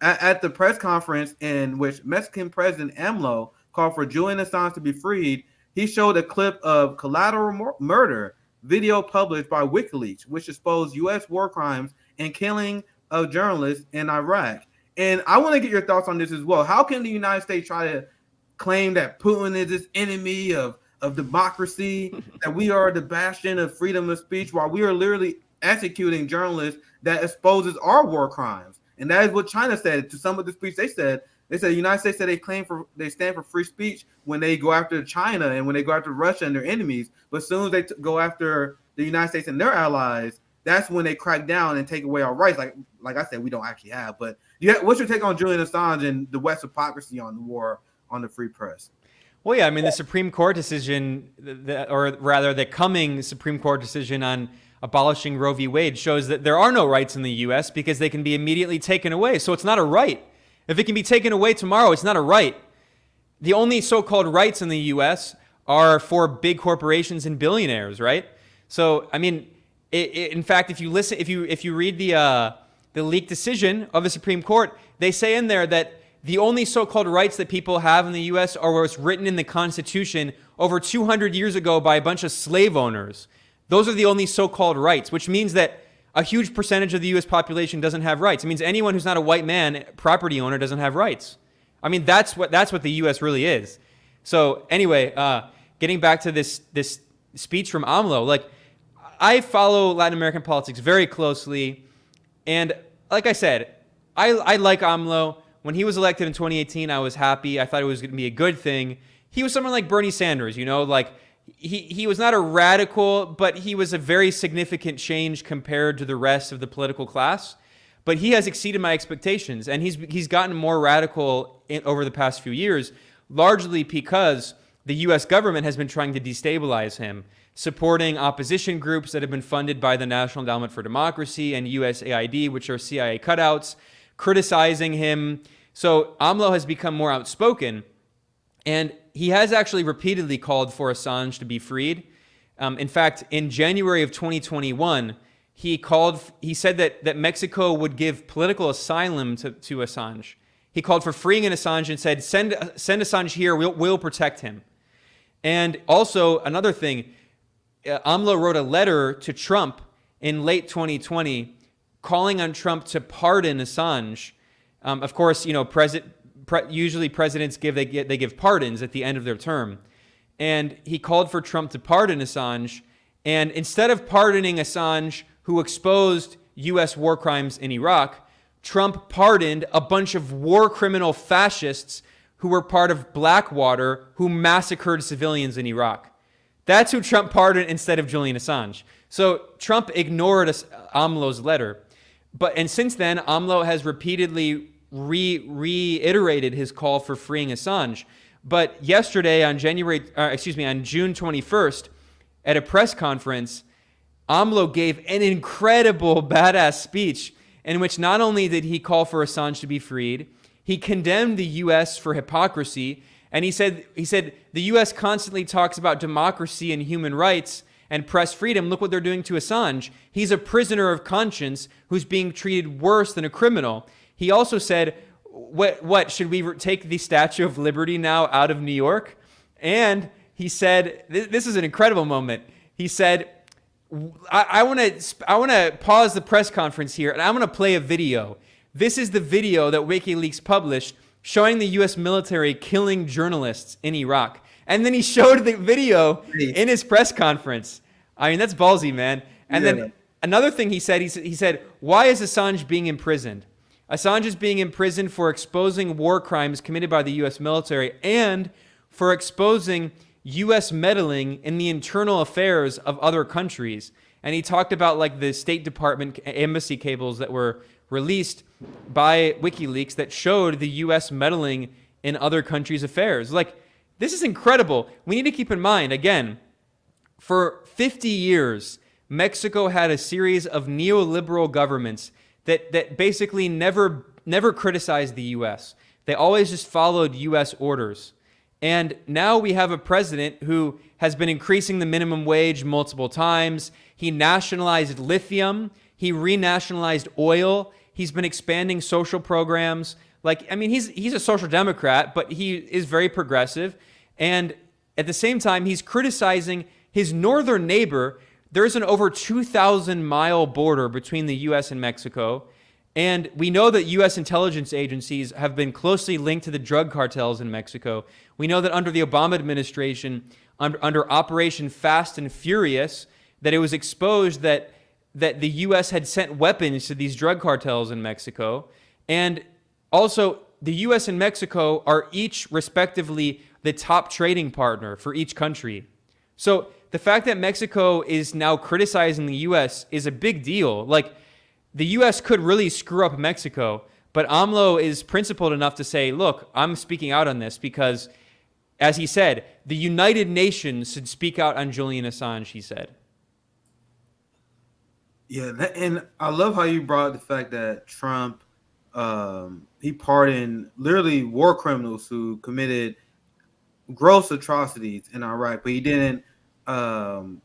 At the press conference in which Mexican President AMLO called for Julian Assange to be freed, he showed a clip of collateral murder video published by WikiLeaks, which exposed U.S. war crimes and killing of journalists in Iraq. And I want to get your thoughts on this as well. How can the United States try to claim that Putin is this enemy of democracy, that we are the bastion of freedom of speech, while we are literally executing journalists that exposes our war crimes? And that is what China said to some of the speech they said. They said the United States said they stand for free speech when they go after China and when they go after Russia and their enemies. But as soon as they go after the United States and their allies, that's when they crack down and take away our rights. Like I said, we don't actually have. But what's your take on Julian Assange and the West's hypocrisy on the war on the free press? Well, yeah, I mean, the Supreme Court decision, or rather the coming Supreme Court decision on abolishing Roe v. Wade, shows that there are no rights in the U.S. because they can be immediately taken away. So it's not a right. If it can be taken away tomorrow, it's not a right. The only so-called rights in the U.S. are for big corporations and billionaires, right? So, I mean, in fact, if you read the leaked decision of the Supreme Court, they say in there that the only so-called rights that people have in the U.S. are what's written in the Constitution over 200 years ago by a bunch of slave owners. Those are the only so-called rights, which means that a huge percentage of the U.S. population doesn't have rights. It means anyone who's not a white man, property owner, doesn't have rights. I mean, that's what the U.S. really is. So anyway, getting back to this speech from AMLO, like, I follow Latin American politics very closely, and like I said, I like AMLO. When he was elected in 2018, I was happy. I thought it was going to be a good thing. He was someone like Bernie Sanders, like he was not a radical, but he was a very significant change compared to the rest of the political class. But he has exceeded my expectations, and he's gotten more radical over the past few years, largely because the U.S. government has been trying to destabilize him, supporting opposition groups that have been funded by the National Endowment for Democracy and USAID, which are CIA cutouts, criticizing him. So AMLO has become more outspoken, and he has actually repeatedly called for Assange to be freed. In fact, in January of 2021, he said that Mexico would give political asylum to Assange. He called for freeing an Assange and said, send Assange here, we'll protect him. And also, another thing, AMLO wrote a letter to Trump in late 2020 calling on Trump to pardon Assange. Of course, usually presidents give pardons at the end of their term. And he called for Trump to pardon Assange. And instead of pardoning Assange, who exposed U.S. war crimes in Iraq, Trump pardoned a bunch of war criminal fascists who were part of Blackwater, who massacred civilians in Iraq. That's who Trump pardoned instead of Julian Assange. So Trump ignored AMLO's letter. And since then, AMLO has repeatedly reiterated his call for freeing Assange. But yesterday, on June 21st, at a press conference, AMLO gave an incredible badass speech in which not only did he call for Assange to be freed, he condemned the U.S. for hypocrisy, and he said the U.S. constantly talks about democracy and human rights and press freedom. Look what they're doing to Assange. He's a prisoner of conscience who's being treated worse than a criminal. He also said, what should we take the Statue of Liberty now out of New York? And he said, this is an incredible moment. He said, I want to pause the press conference here, and I'm going to play a video. This is the video that WikiLeaks published showing the U.S. military killing journalists in Iraq. And then he showed the video in his press conference. I mean, that's ballsy, man. And then another thing he said, why is Assange being imprisoned? Assange is being imprisoned for exposing war crimes committed by the U.S. military and for exposing U.S. meddling in the internal affairs of other countries. And he talked about like the State Department embassy cables that were released by WikiLeaks that showed the U.S. meddling in other countries' affairs. Like, this is incredible. We need to keep in mind, again, for 50 years, Mexico had a series of neoliberal governments that basically never criticized the U.S. They always just followed U.S. orders. And now we have a president who has been increasing the minimum wage multiple times. He nationalized lithium. He renationalized oil. He's been expanding social programs. Like, I mean, he's a social democrat, but he is very progressive. And at the same time, he's criticizing his northern neighbor. There's an over 2,000-mile border between the U.S. and Mexico. And we know that U.S. intelligence agencies have been closely linked to the drug cartels in Mexico. We know that under the Obama administration, under Operation Fast and Furious, that it was exposed that the U.S. had sent weapons to these drug cartels in Mexico. And also, the U.S. and Mexico are each respectively the top trading partner for each country. So the fact that Mexico is now criticizing the U.S. is a big deal. Like, the U.S. could really screw up Mexico, but AMLO is principled enough to say, look, I'm speaking out on this because, as he said, the United Nations should speak out on Julian Assange, he said. Yeah, and I love how you brought the fact that Trump, he pardoned literally war criminals who committed gross atrocities in Iraq, but he didn't pardon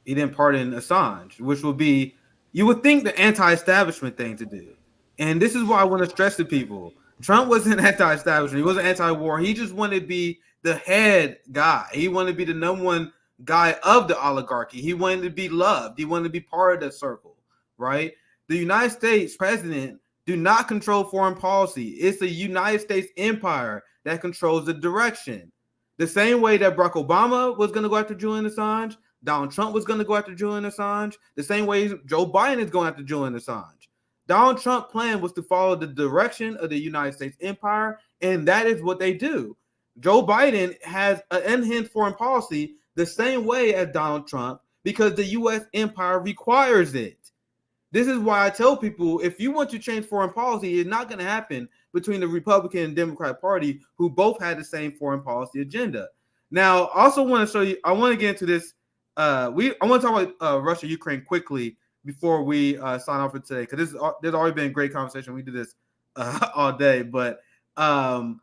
Assange, which would be, you would think, the anti-establishment thing to do. And this is why I want to stress to people. Trump wasn't anti-establishment. He wasn't anti-war. He just wanted to be the head guy. He wanted to be the number one guy of the oligarchy. He wanted to be loved. He wanted to be part of the circle, right? The United States president do not control foreign policy. It's the United States empire that controls the direction. The same way that Barack Obama was going to go after Julian Assange, Donald Trump was going to go after Julian Assange, the same way Joe Biden is going after Julian Assange. Donald Trump's plan was to follow the direction of the United States empire, and that is what they do. Joe Biden has an enhanced foreign policy the same way as Donald Trump because the U.S. empire requires it. This is why I tell people, if you want to change foreign policy, it's not going to happen between the Republican and Democrat Party, who both had the same foreign policy agenda. Now, I also want to show you, I want to get into this. I want to talk about Russia, Ukraine quickly before we sign off for today, because there's already been a great conversation. We did this all day. But um,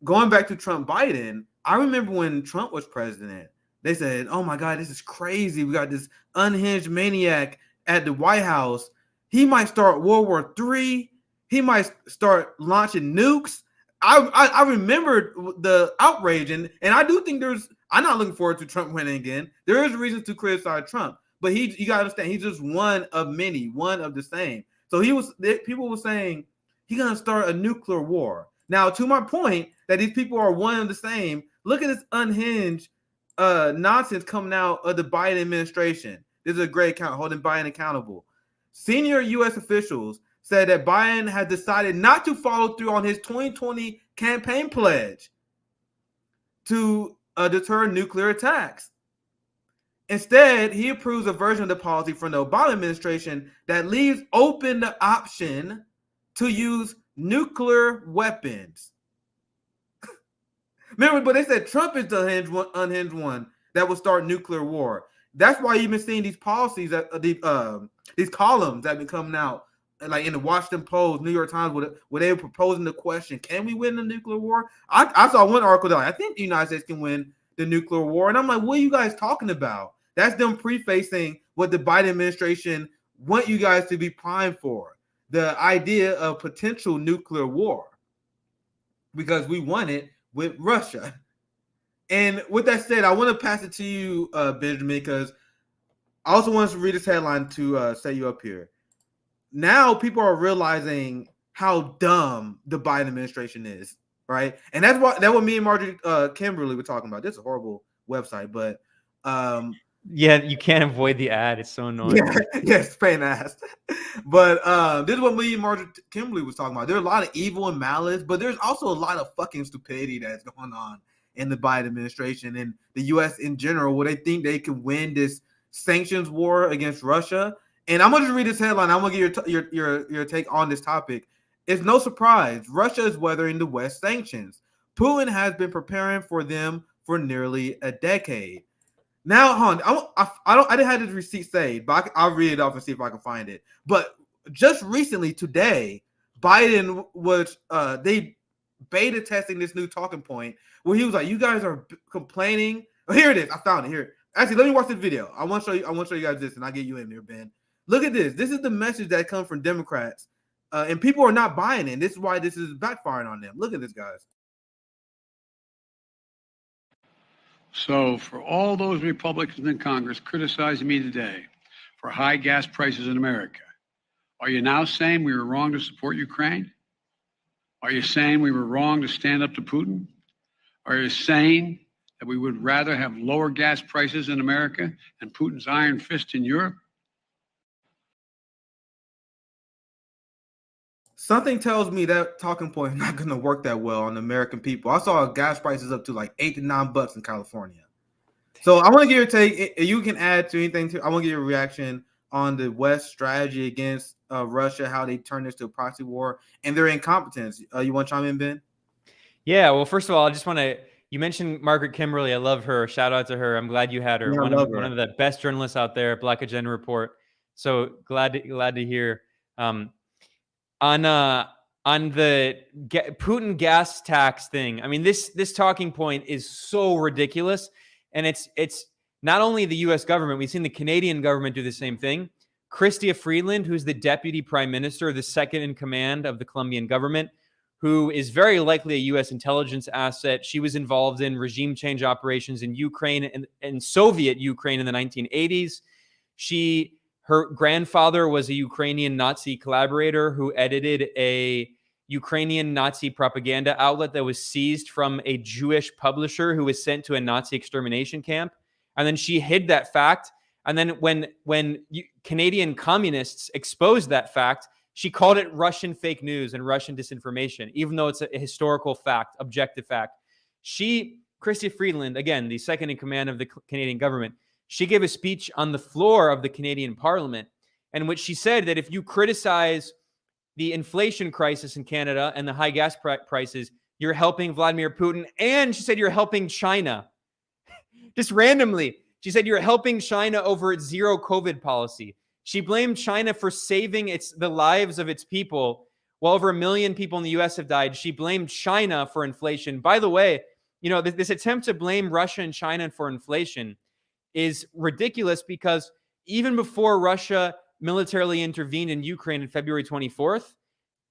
going back to Trump Biden, I remember when Trump was president, they said, "Oh my God, this is crazy. We got this unhinged maniac at the White House. He might start World War III. He might start launching nukes." I remembered the outrage, and I do think there's. I'm not looking forward to Trump winning again. There is reason to criticize Trump, but you got to understand he's just one of many, one of the same. So people were saying he's gonna start a nuclear war. Now, to my point that these people are one and the same, look at this unhinged nonsense coming out of the Biden administration. This is a great account holding Biden accountable. Senior U.S. officials said that Biden has decided not to follow through on his 2020 campaign pledge to deter nuclear attacks. Instead, he approves a version of the policy from the Obama administration that leaves open the option to use nuclear weapons. Remember, but they said Trump is the unhinged one that will start nuclear war. That's why you've been seeing these policies, these columns that have been coming out, like in the Washington Post, New York Times, where they were proposing the question, can we win the nuclear war? I saw one article that I think the United States can win the nuclear war. And I'm like, what are you guys talking about? That's them prefacing what the Biden administration want you guys to be primed for. The idea of potential nuclear war. Because we won it with Russia. And with that said, I want to pass it to you, Benjamin, because I also want to read this headline to set you up here. Now people are realizing how dumb the Biden administration is, right? And that's what me and Marjorie Kimberly were talking about. This is a horrible website, but yeah, you can't avoid the ad. It's so annoying. Yeah, yes, pain ass. But this is what me and Marjorie Kimberly was talking about. There's a lot of evil and malice, but there's also a lot of fucking stupidity that's going on in the Biden administration and the U.S. in general, where they think they can win this sanctions war against Russia. And I'm gonna just read this headline. I'm gonna get your take on this topic. It's no surprise Russia is weathering the West sanctions. Putin has been preparing for them for nearly a decade. Now, hon, I didn't have this receipt saved, but I'll read it off and see if I can find it. But just recently, today, Biden was they beta testing this new talking point where he was like, "You guys are complaining." Oh, here it is. I found it here. Actually, let me watch this video. I want to show you. I want to show you guys this, and I'll get you in there, Ben. Look at this. This is the message that comes from Democrats, and people are not buying it. This is why this is backfiring on them. Look at this, guys. So for all those Republicans in Congress criticizing me today for high gas prices in America, are you now saying we were wrong to support Ukraine? Are you saying we were wrong to stand up to Putin? Are you saying that we would rather have lower gas prices in America and Putin's iron fist in Europe? Something tells me that talking point is not going to work that well on the American people. I saw gas prices up to like $8 to $9 in California. So I want to get your take. You can add to anything. I want to get your reaction on the West strategy against Russia, how they turned this to a proxy war, and their incompetence. You want to chime in, Ben? Yeah. Well, first of all, I just want to. You mentioned Margaret Kimberly. I love her. Shout out to her. I'm glad you had her. Yeah, one of the best journalists out there. Black Agenda Report. So glad to hear. On the Putin gas tax thing. I mean, this talking point is so ridiculous, and it's not only the U.S. government. We've seen the Canadian government do the same thing. Chrystia Freeland, who's the deputy prime minister, the second in command of the Colombian government, who is very likely a U.S. intelligence asset. She was involved in regime change operations in Ukraine and Soviet Ukraine in the 1980s. Her grandfather was a Ukrainian Nazi collaborator who edited a Ukrainian Nazi propaganda outlet that was seized from a Jewish publisher who was sent to a Nazi extermination camp. And then she hid that fact. And then when Canadian communists exposed that fact, she called it Russian fake news and Russian disinformation, even though it's a historical fact, objective fact. Chrystia Freeland, again, the second in command of the Canadian government, she gave a speech on the floor of the Canadian Parliament in which she said that if you criticize the inflation crisis in Canada and the high gas prices, you're helping Vladimir Putin. And she said you're helping China. Just randomly, she said you're helping China over its zero COVID policy. She blamed China for saving the lives of its people Well, over 1 million people in the US have died. She blamed China for inflation. By the way, this attempt to blame Russia and China for inflation is ridiculous, because even before Russia militarily intervened in Ukraine on February 24th,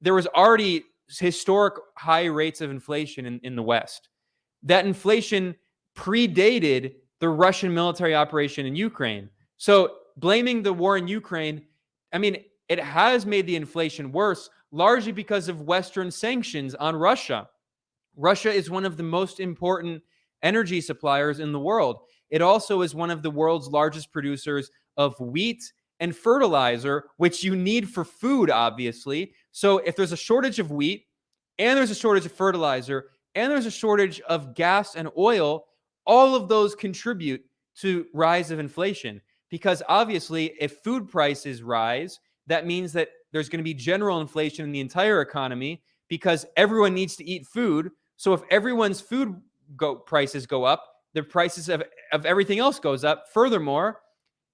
there was already historic high rates of inflation in the West. That inflation predated the Russian military operation in Ukraine. So blaming the war in Ukraine, it has made the inflation worse, largely because of Western sanctions on Russia. Russia is one of the most important energy suppliers in the world. It also is one of the world's largest producers of wheat and fertilizer, which you need for food, obviously. So if there's a shortage of wheat, and there's a shortage of fertilizer, and there's a shortage of gas and oil, all of those contribute to rise of inflation. Because obviously, if food prices rise, that means that there's going to be general inflation in the entire economy, because everyone needs to eat food. So if everyone's food prices go up, the prices of everything else goes up. Furthermore,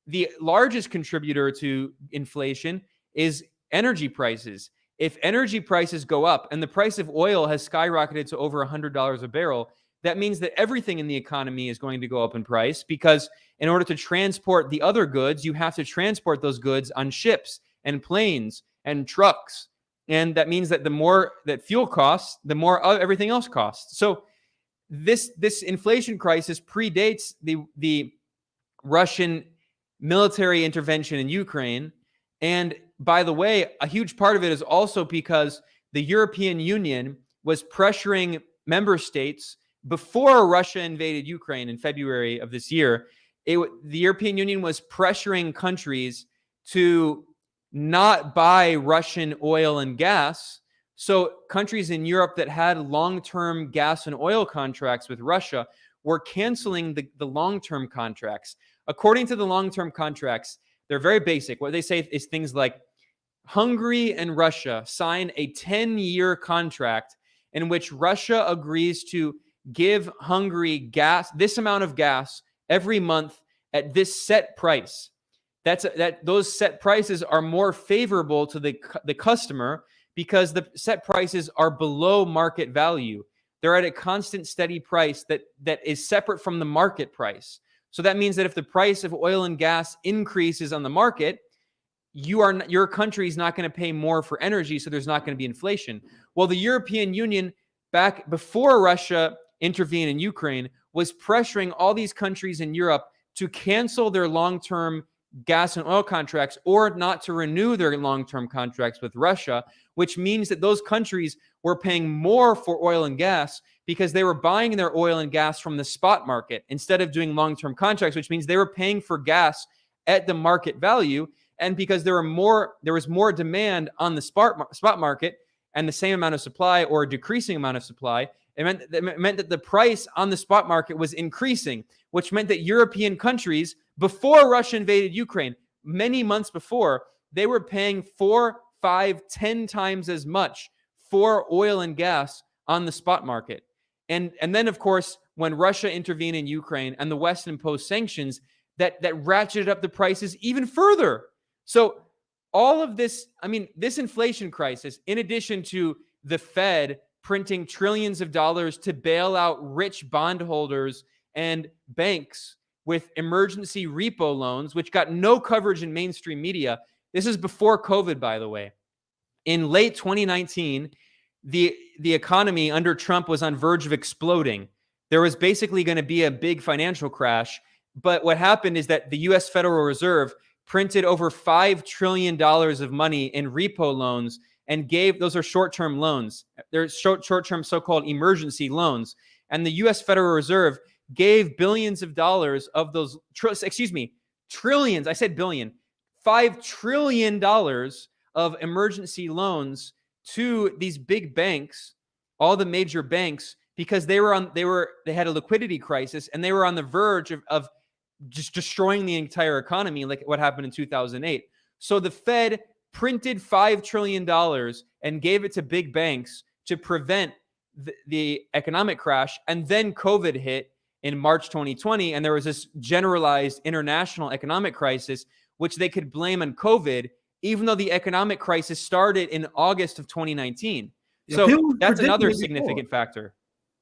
the largest contributor to inflation is energy prices. If energy prices go up and the price of oil has skyrocketed to over $100 a barrel, that means that everything in the economy is going to go up in price, because in order to transport the other goods, you have to transport those goods on ships and planes and trucks. And that means that the more that fuel costs, the more everything else costs. So this inflation crisis predates the Russian military intervention in Ukraine. And by the way, a huge part of it is also because the European Union was pressuring member states before Russia invaded Ukraine in February of this year. The European Union was pressuring countries to not buy Russian oil and gas. So countries in Europe that had long-term gas and oil contracts with Russia were canceling the long-term contracts. According to the long-term contracts, they're very basic. What they say is things like Hungary and Russia sign a 10-year contract in which Russia agrees to give Hungary gas, this amount of gas every month at this set price. Those set prices are more favorable to the customer, because the set prices are below market value. They're at a constant, steady price that is separate from the market price. So that means that if the price of oil and gas increases on the market, your country is not going to pay more for energy, so there's not going to be inflation. Well, the European Union, back before Russia intervened in Ukraine, was pressuring all these countries in Europe to cancel their long-term gas and oil contracts, or not to renew their long-term contracts with Russia, which means that those countries were paying more for oil and gas because they were buying their oil and gas from the spot market instead of doing long-term contracts, which means they were paying for gas at the market value. And because there was more demand on the spot market and the same amount of supply, or a decreasing amount of supply, it meant that the price on the spot market was increasing, which meant that European countries, before Russia invaded Ukraine, many months before, they were paying 4, 5, 10 times as much for oil and gas on the spot market. And then, of course, when Russia intervened in Ukraine and the West imposed sanctions, that ratcheted up the prices even further. So all of this, this inflation crisis, in addition to the Fed printing trillions of dollars to bail out rich bondholders and banks with emergency repo loans, which got no coverage in mainstream media. This is before COVID, by the way. In late 2019, the economy under Trump was on verge of exploding. There was basically going to be a big financial crash. But what happened is that the U.S. Federal Reserve printed over $5 trillion of money in repo loans and those are short-term loans. They're short-term so-called emergency loans. And the U.S. Federal Reserve gave billions of dollars of those, trillions, I said billion, $5 trillion of emergency loans to these big banks, all the major banks, because they had a liquidity crisis and they were on the verge of just destroying the entire economy, like what happened in 2008. So the Fed printed $5 trillion and gave it to big banks to prevent the economic crash. And then COVID hit in March 2020, and there was this generalized international economic crisis, which they could blame on COVID, even though the economic crisis started in August of 2019. Yeah, So people that's predicted another it before. significant factor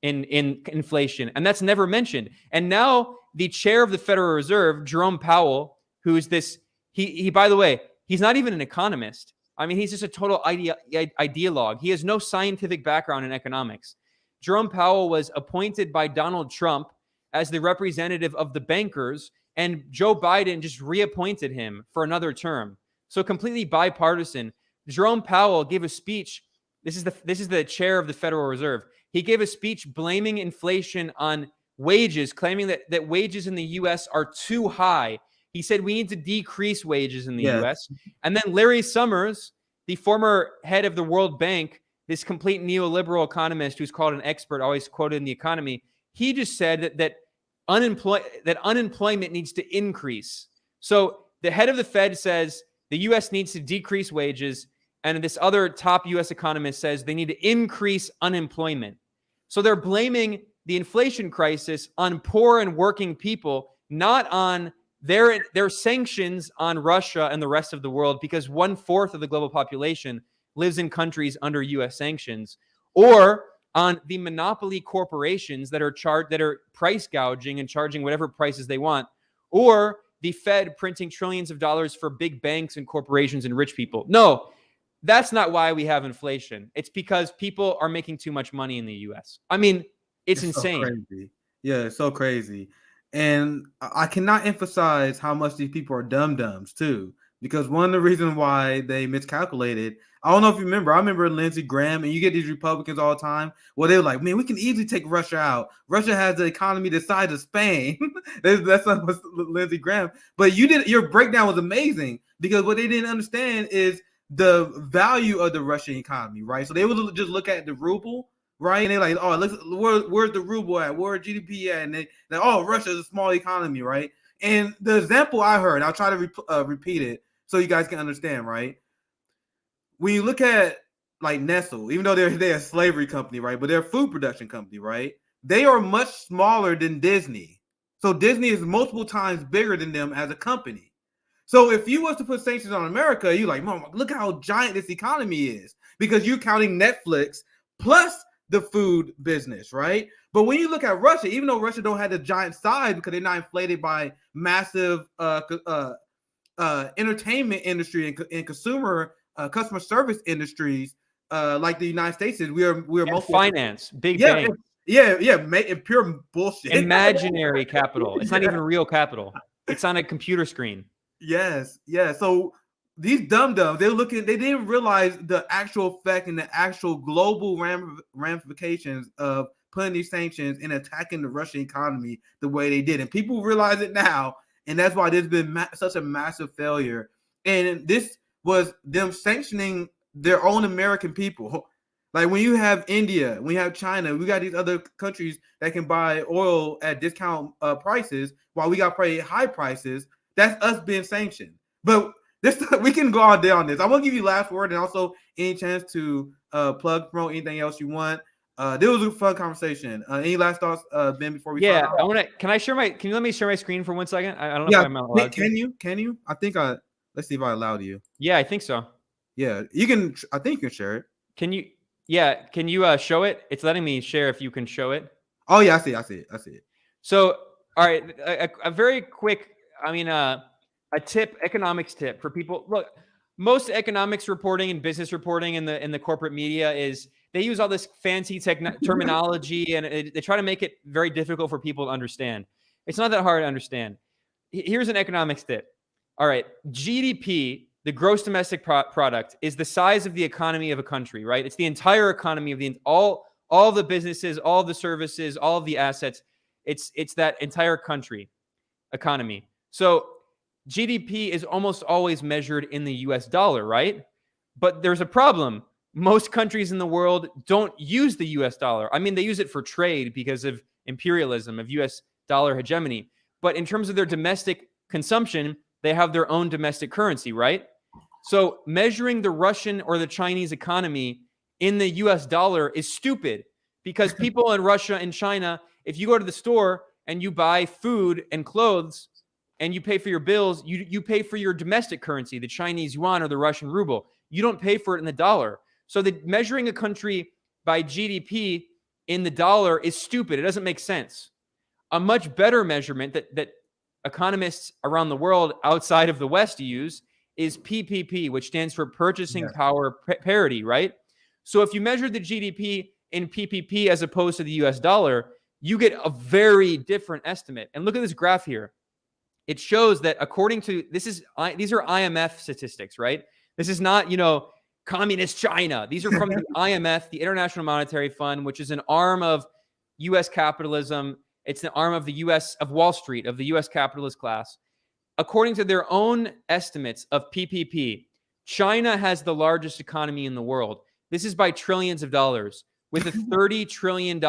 in inflation, and that's never mentioned. And now the chair of the Federal Reserve, Jerome Powell, who is this, he by the way, he's not even an economist. I mean, he's just a total ideologue. He has no scientific background in economics. Jerome Powell was appointed by Donald Trump as the representative of the bankers, and Joe Biden just reappointed him for another term. So completely bipartisan. Jerome Powell gave a speech. This is the chair of the Federal Reserve. He gave a speech blaming inflation on wages, claiming that wages in the U.S. are too high. He said we need to decrease wages in the U.S. And then Larry Summers, the former head of the World Bank, this complete neoliberal economist who's called an expert, always quoted in the economy, he just said that unemployment needs to increase. So the head of the Fed says the U.S. needs to decrease wages, and this other top U.S. economist says they need to increase unemployment. So they're blaming the inflation crisis on poor and working people, not on their sanctions on Russia and the rest of the world, because 1/4 of the global population lives in countries under U.S. sanctions, or on the monopoly corporations that are price gouging and charging whatever prices they want, or the Fed printing trillions of dollars for big banks and corporations and rich people. No, that's not why we have inflation. It's because people are making too much money in the U.S. I mean, it's insane. So crazy. Yeah, it's so crazy. And I cannot emphasize how much these people are dum-dums too, because one of the reasons why they miscalculated, I don't know if you remember, I remember Lindsey Graham, and you get these Republicans all the time. Well, they're like, man, we can easily take Russia out. Russia has the economy the size of Spain. That's not what Lindsey Graham. But your breakdown was amazing, because what they didn't understand is the value of the Russian economy, right? So they would just look at the ruble, right? And they're like, oh, where's the ruble at? Where's GDP at? And oh, Russia's a small economy, right? And the example I heard, I'll try to repeat it so you guys can understand, right? When you look at like Nestle, even though they're a slavery company, right? But they're a food production company, right? They are much smaller than Disney. So Disney is multiple times bigger than them as a company. So if you was to put sanctions on America, you're like, Mom, look how giant this economy is, because you're counting Netflix plus the food business, right? But when you look at Russia, even though Russia don't have the giant size because they're not inflated by massive entertainment industry and consumer customer service industries like the United States is, we are mostly finance, big banks. Pure bullshit. Imaginary capital. It's not even real capital. It's on a computer screen. Yes. So these dum-dums, they didn't realize the actual effect and the actual global ramifications of putting these sanctions and attacking the Russian economy the way they did. And people realize it now, and that's why there's been such a massive failure. And this was them sanctioning their own American people. Like when you have India, when you have China, we got these other countries that can buy oil at discount prices while we got to pay high prices. That's us being sanctioned. But we can go all day on this. I want to give you last word and also any chance to promote anything else you want. This was a fun conversation. Any last thoughts, Ben, before we Can you let me share my screen for 1 second? I don't know if I'm allowed to. Can you? Let's see if I allowed you. Yeah, I think so. Yeah, you can. I think you can share it. Can you show it? It's letting me share if you can show it. Oh yeah, I see it. So, all right, a very quick, economics tip for people. Look, most economics reporting and business reporting in the corporate media is they use all this fancy terminology, and they try to make it very difficult for people to understand. It's not that hard to understand. Here's an economics tip. All right, GDP, the gross domestic product, is the size of the economy of a country, right? It's the entire economy of all the businesses, all the services, all of the assets. It's that entire country economy. So GDP is almost always measured in the US dollar, right? But there's a problem. Most countries in the world don't use the US dollar. I mean, they use it for trade because of imperialism, of US dollar hegemony. But in terms of their domestic consumption, they have their own domestic currency, right? So measuring the Russian or the Chinese economy in the US dollar is stupid, because people in Russia and China, if you go to the store and you buy food and clothes and you pay for your bills, you pay for your domestic currency, the Chinese yuan or the Russian ruble. You don't pay for it in the dollar. So measuring a country by GDP in the dollar is stupid. It doesn't make sense. A much better measurement that economists around the world outside of the West use is PPP, which stands for purchasing power parity, right? So if you measure the GDP in PPP as opposed to the US dollar, you get a very different estimate. And look at this graph here. It shows that according to, these are IMF statistics, right? This is not, communist China. These are from the IMF, the International Monetary Fund, which is an arm of US capitalism. It's an arm of the US, of Wall Street, of the US capitalist class. According to their own estimates of PPP, China has the largest economy in the world. This is by trillions of dollars, with a $30 trillion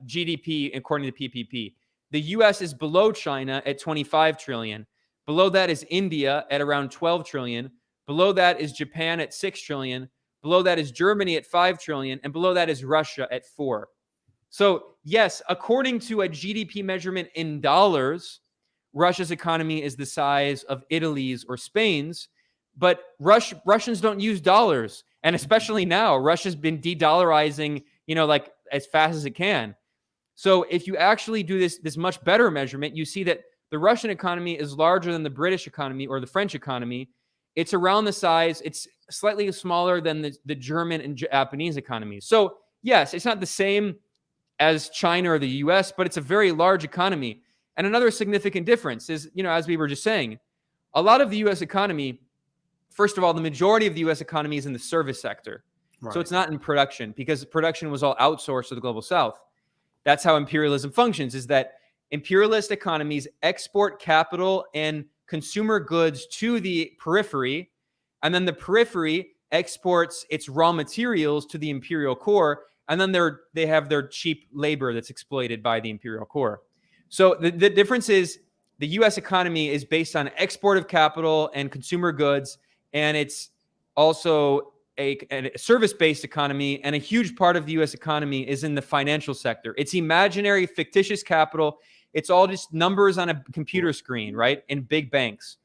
GDP according to PPP. The US is below China at 25 trillion. Below that is India at around 12 trillion. Below that is Japan at 6 trillion. Below that is Germany at 5 trillion. And below that is Russia at 4. So yes, according to a GDP measurement in dollars, Russia's economy is the size of Italy's or Spain's, but Russians don't use dollars. And especially now, Russia's been de-dollarizing, like as fast as it can. So if you actually do this much better measurement, you see that the Russian economy is larger than the British economy or the French economy. It's around the size, it's slightly smaller than the German and Japanese economies. So yes, it's not the same as China or the US, but it's a very large economy. And another significant difference is, as we were just saying, a lot of the US economy, first of all, the majority of the US economy is in the service sector. Right. So it's not in production, because production was all outsourced to the global south. That's how imperialism functions, is that imperialist economies export capital and consumer goods to the periphery, and then the periphery exports its raw materials to the imperial core, and then they have their cheap labor that's exploited by the imperial core. So the difference is the U.S. economy is based on export of capital and consumer goods, and it's also a service-based economy, and a huge part of the U.S. economy is in the financial sector. It's imaginary, fictitious capital. It's all just numbers on a computer screen, right? In big banks,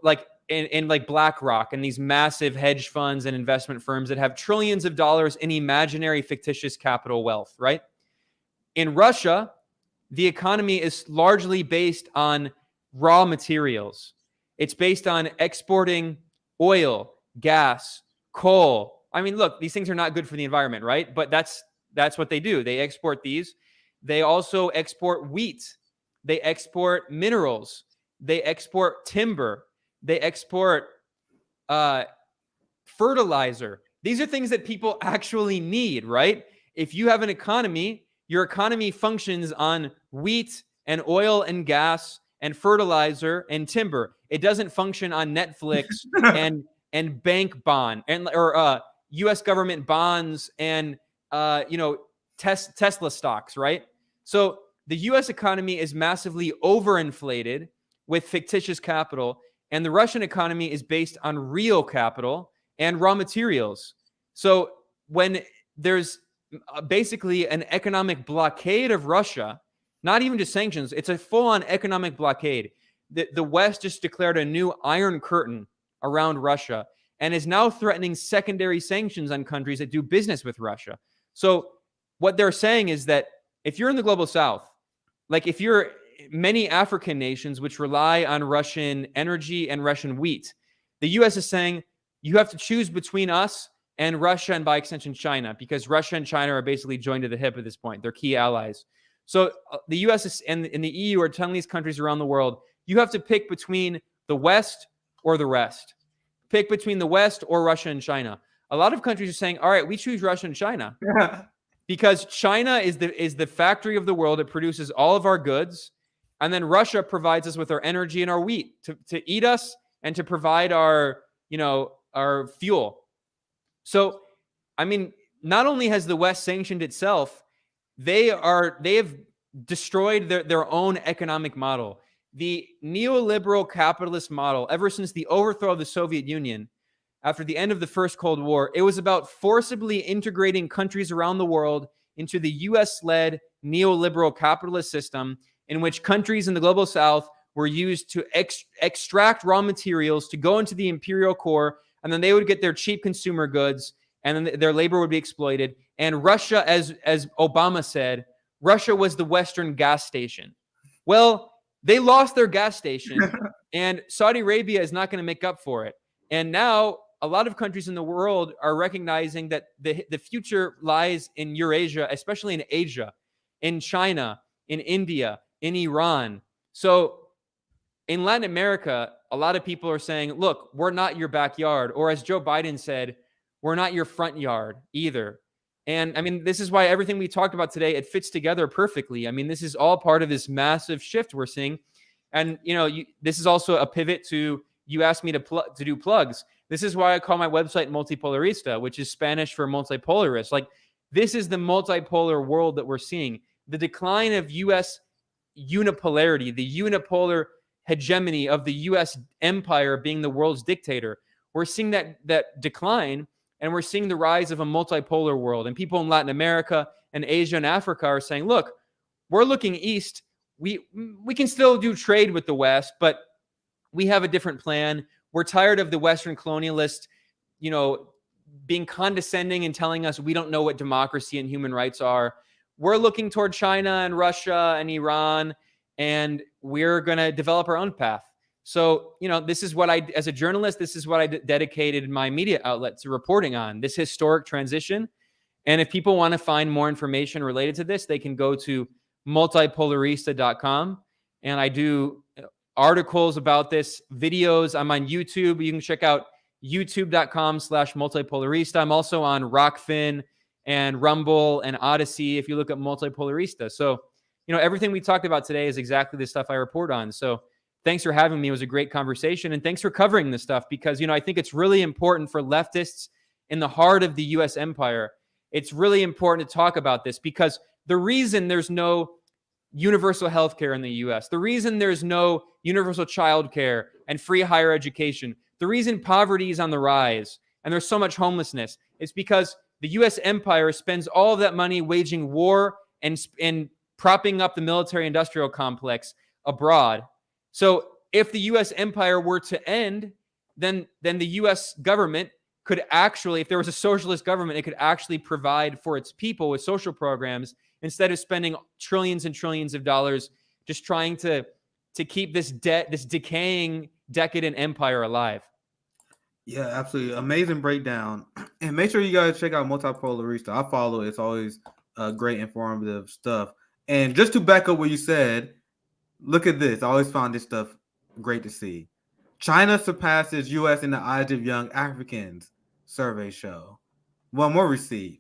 like in like BlackRock and these massive hedge funds and investment firms that have trillions of dollars in imaginary, fictitious capital wealth, right? In Russia, the economy is largely based on raw materials. It's based on exporting oil, gas, coal. I mean, look, these things are not good for the environment, right? But that's what they do. They export these. They also export wheat. They export minerals. They export timber. They export fertilizer. These are things that people actually need, right? If you have an economy, your economy functions on wheat and oil and gas and fertilizer and timber. It doesn't function on Netflix and bank bond or U.S. government bonds and Tesla stocks, right? So the U.S. economy is massively overinflated with fictitious capital, and the Russian economy is based on real capital and raw materials. So when there's basically an economic blockade of Russia, not even just sanctions, it's a full-on economic blockade. The West just declared a new Iron Curtain around Russia and is now threatening secondary sanctions on countries that do business with Russia. So what they're saying is that if you're in the global south, like if you're many African nations which rely on Russian energy and Russian wheat, the U.S. is saying you have to choose between us and Russia, and by extension China, because Russia and China are basically joined to the hip at this point. They're key allies. So the U.S. and the EU are telling these countries around the world, you have to pick between the West or the rest. Pick between the West or Russia and China. A lot of countries are saying, all right, we choose Russia and China. Because China is the factory of the world. It produces all of our goods. And then Russia provides us with our energy and our wheat to eat us and to provide our fuel. So, I mean, not only has the West sanctioned itself, they have destroyed their own economic model. The neoliberal capitalist model, ever since the overthrow of the Soviet Union, after the end of the First Cold War, it was about forcibly integrating countries around the world into the US-led neoliberal capitalist system in which countries in the global south were used to extract raw materials to go into the imperial core, and then they would get their cheap consumer goods, and then their labor would be exploited. And Russia, as Obama said, Russia was the Western gas station. Well, they lost their gas station, and Saudi Arabia is not going to make up for it. And now a lot of countries in the world are recognizing that the future lies in Eurasia, especially in Asia, in China, in India, in Iran. So in Latin America, a lot of people are saying, look, we're not your backyard. Or as Joe Biden said, we're not your front yard either. And I mean, this is why everything we talked about today, it fits together perfectly. I mean, this is all part of this massive shift we're seeing. And, this is also a pivot to, you asked me to do plugs. This is why I call my website Multipolarista, which is Spanish for multipolarist. Like, this is the multipolar world that we're seeing. The decline of U.S. unipolarity, the unipolar hegemony of the U.S. empire being the world's dictator. We're seeing that decline, and we're seeing the rise of a multipolar world. And people in Latin America and Asia and Africa are saying, look, we're looking east. We can still do trade with the West, but we have a different plan. We're tired of the Western colonialists, being condescending and telling us we don't know what democracy and human rights are. We're looking toward China and Russia and Iran, and we're going to develop our own path. So, this is what as a journalist, this is what I dedicated my media outlet to reporting on, this historic transition. And if people want to find more information related to this, they can go to multipolarista.com. And I do articles about this, videos. I'm on YouTube. You can check out youtube.com/multipolarista. I'm also on Rockfin and Rumble and Odyssey if you look at Multipolarista. So, everything we talked about today is exactly the stuff I report on. So thanks for having me. It was a great conversation. And thanks for covering this stuff because, I think it's really important for leftists in the heart of the U.S. empire. It's really important to talk about this because the reason there's no universal health care in the U.S., the reason there's no universal child care and free higher education, the reason poverty is on the rise and there's so much homelessness, is because the U.S. empire spends all of that money waging war and propping up the military-industrial complex abroad. So if the U.S. empire were to end, then the U.S. government could actually, if there was a socialist government, it could actually provide for its people with social programs instead of spending trillions and trillions of dollars just trying to keep this decaying, decadent empire alive. Yeah, absolutely. Amazing breakdown. And make sure you guys check out Multipolarista. I follow it. It's always great, informative stuff. And just to back up what you said, look at this. I always found this stuff great to see. China surpasses U.S. in the eyes of young Africans, survey show. One more receipt.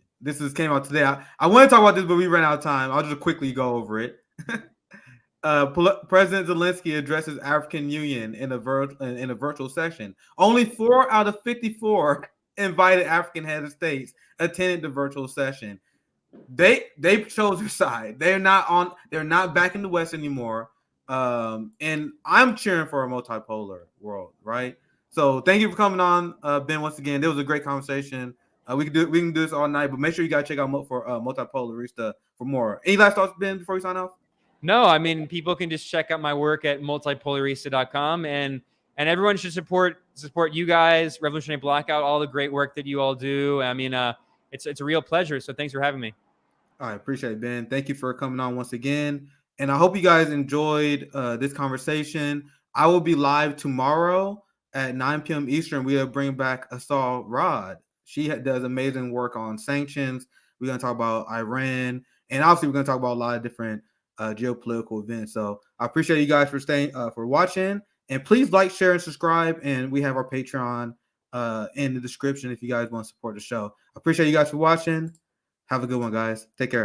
Came out today. I want to talk about this, but we ran out of time. I'll just quickly go over it. President Zelensky addresses African Union in a virtual session. Only 4 out of 54 invited African head of states attended the virtual session. They chose their side. They're not back in the West anymore. And I'm cheering for a multipolar world, right? So thank you for coming on, Ben. Once again, it was a great conversation. We can do this all night, but make sure you guys check out Multipolarista for more. Any last thoughts, Ben, before we sign off? No, I mean, people can just check out my work at multipolarista.com, and everyone should support you guys, Revolutionary Blackout, all the great work that you all do. I mean, it's a real pleasure. So thanks for having me. All right, appreciate it, Ben. Thank you for coming on once again. And I hope you guys enjoyed this conversation. I will be live tomorrow at 9 p.m. Eastern. We are bringing back Assault Rod. She does amazing work on sanctions. We're going to talk about Iran. And obviously, we're going to talk about a lot of different geopolitical events. So I appreciate you guys for watching. And please like, share, and subscribe. And we have our Patreon in the description if you guys want to support the show. I appreciate you guys for watching. Have a good one, guys. Take care.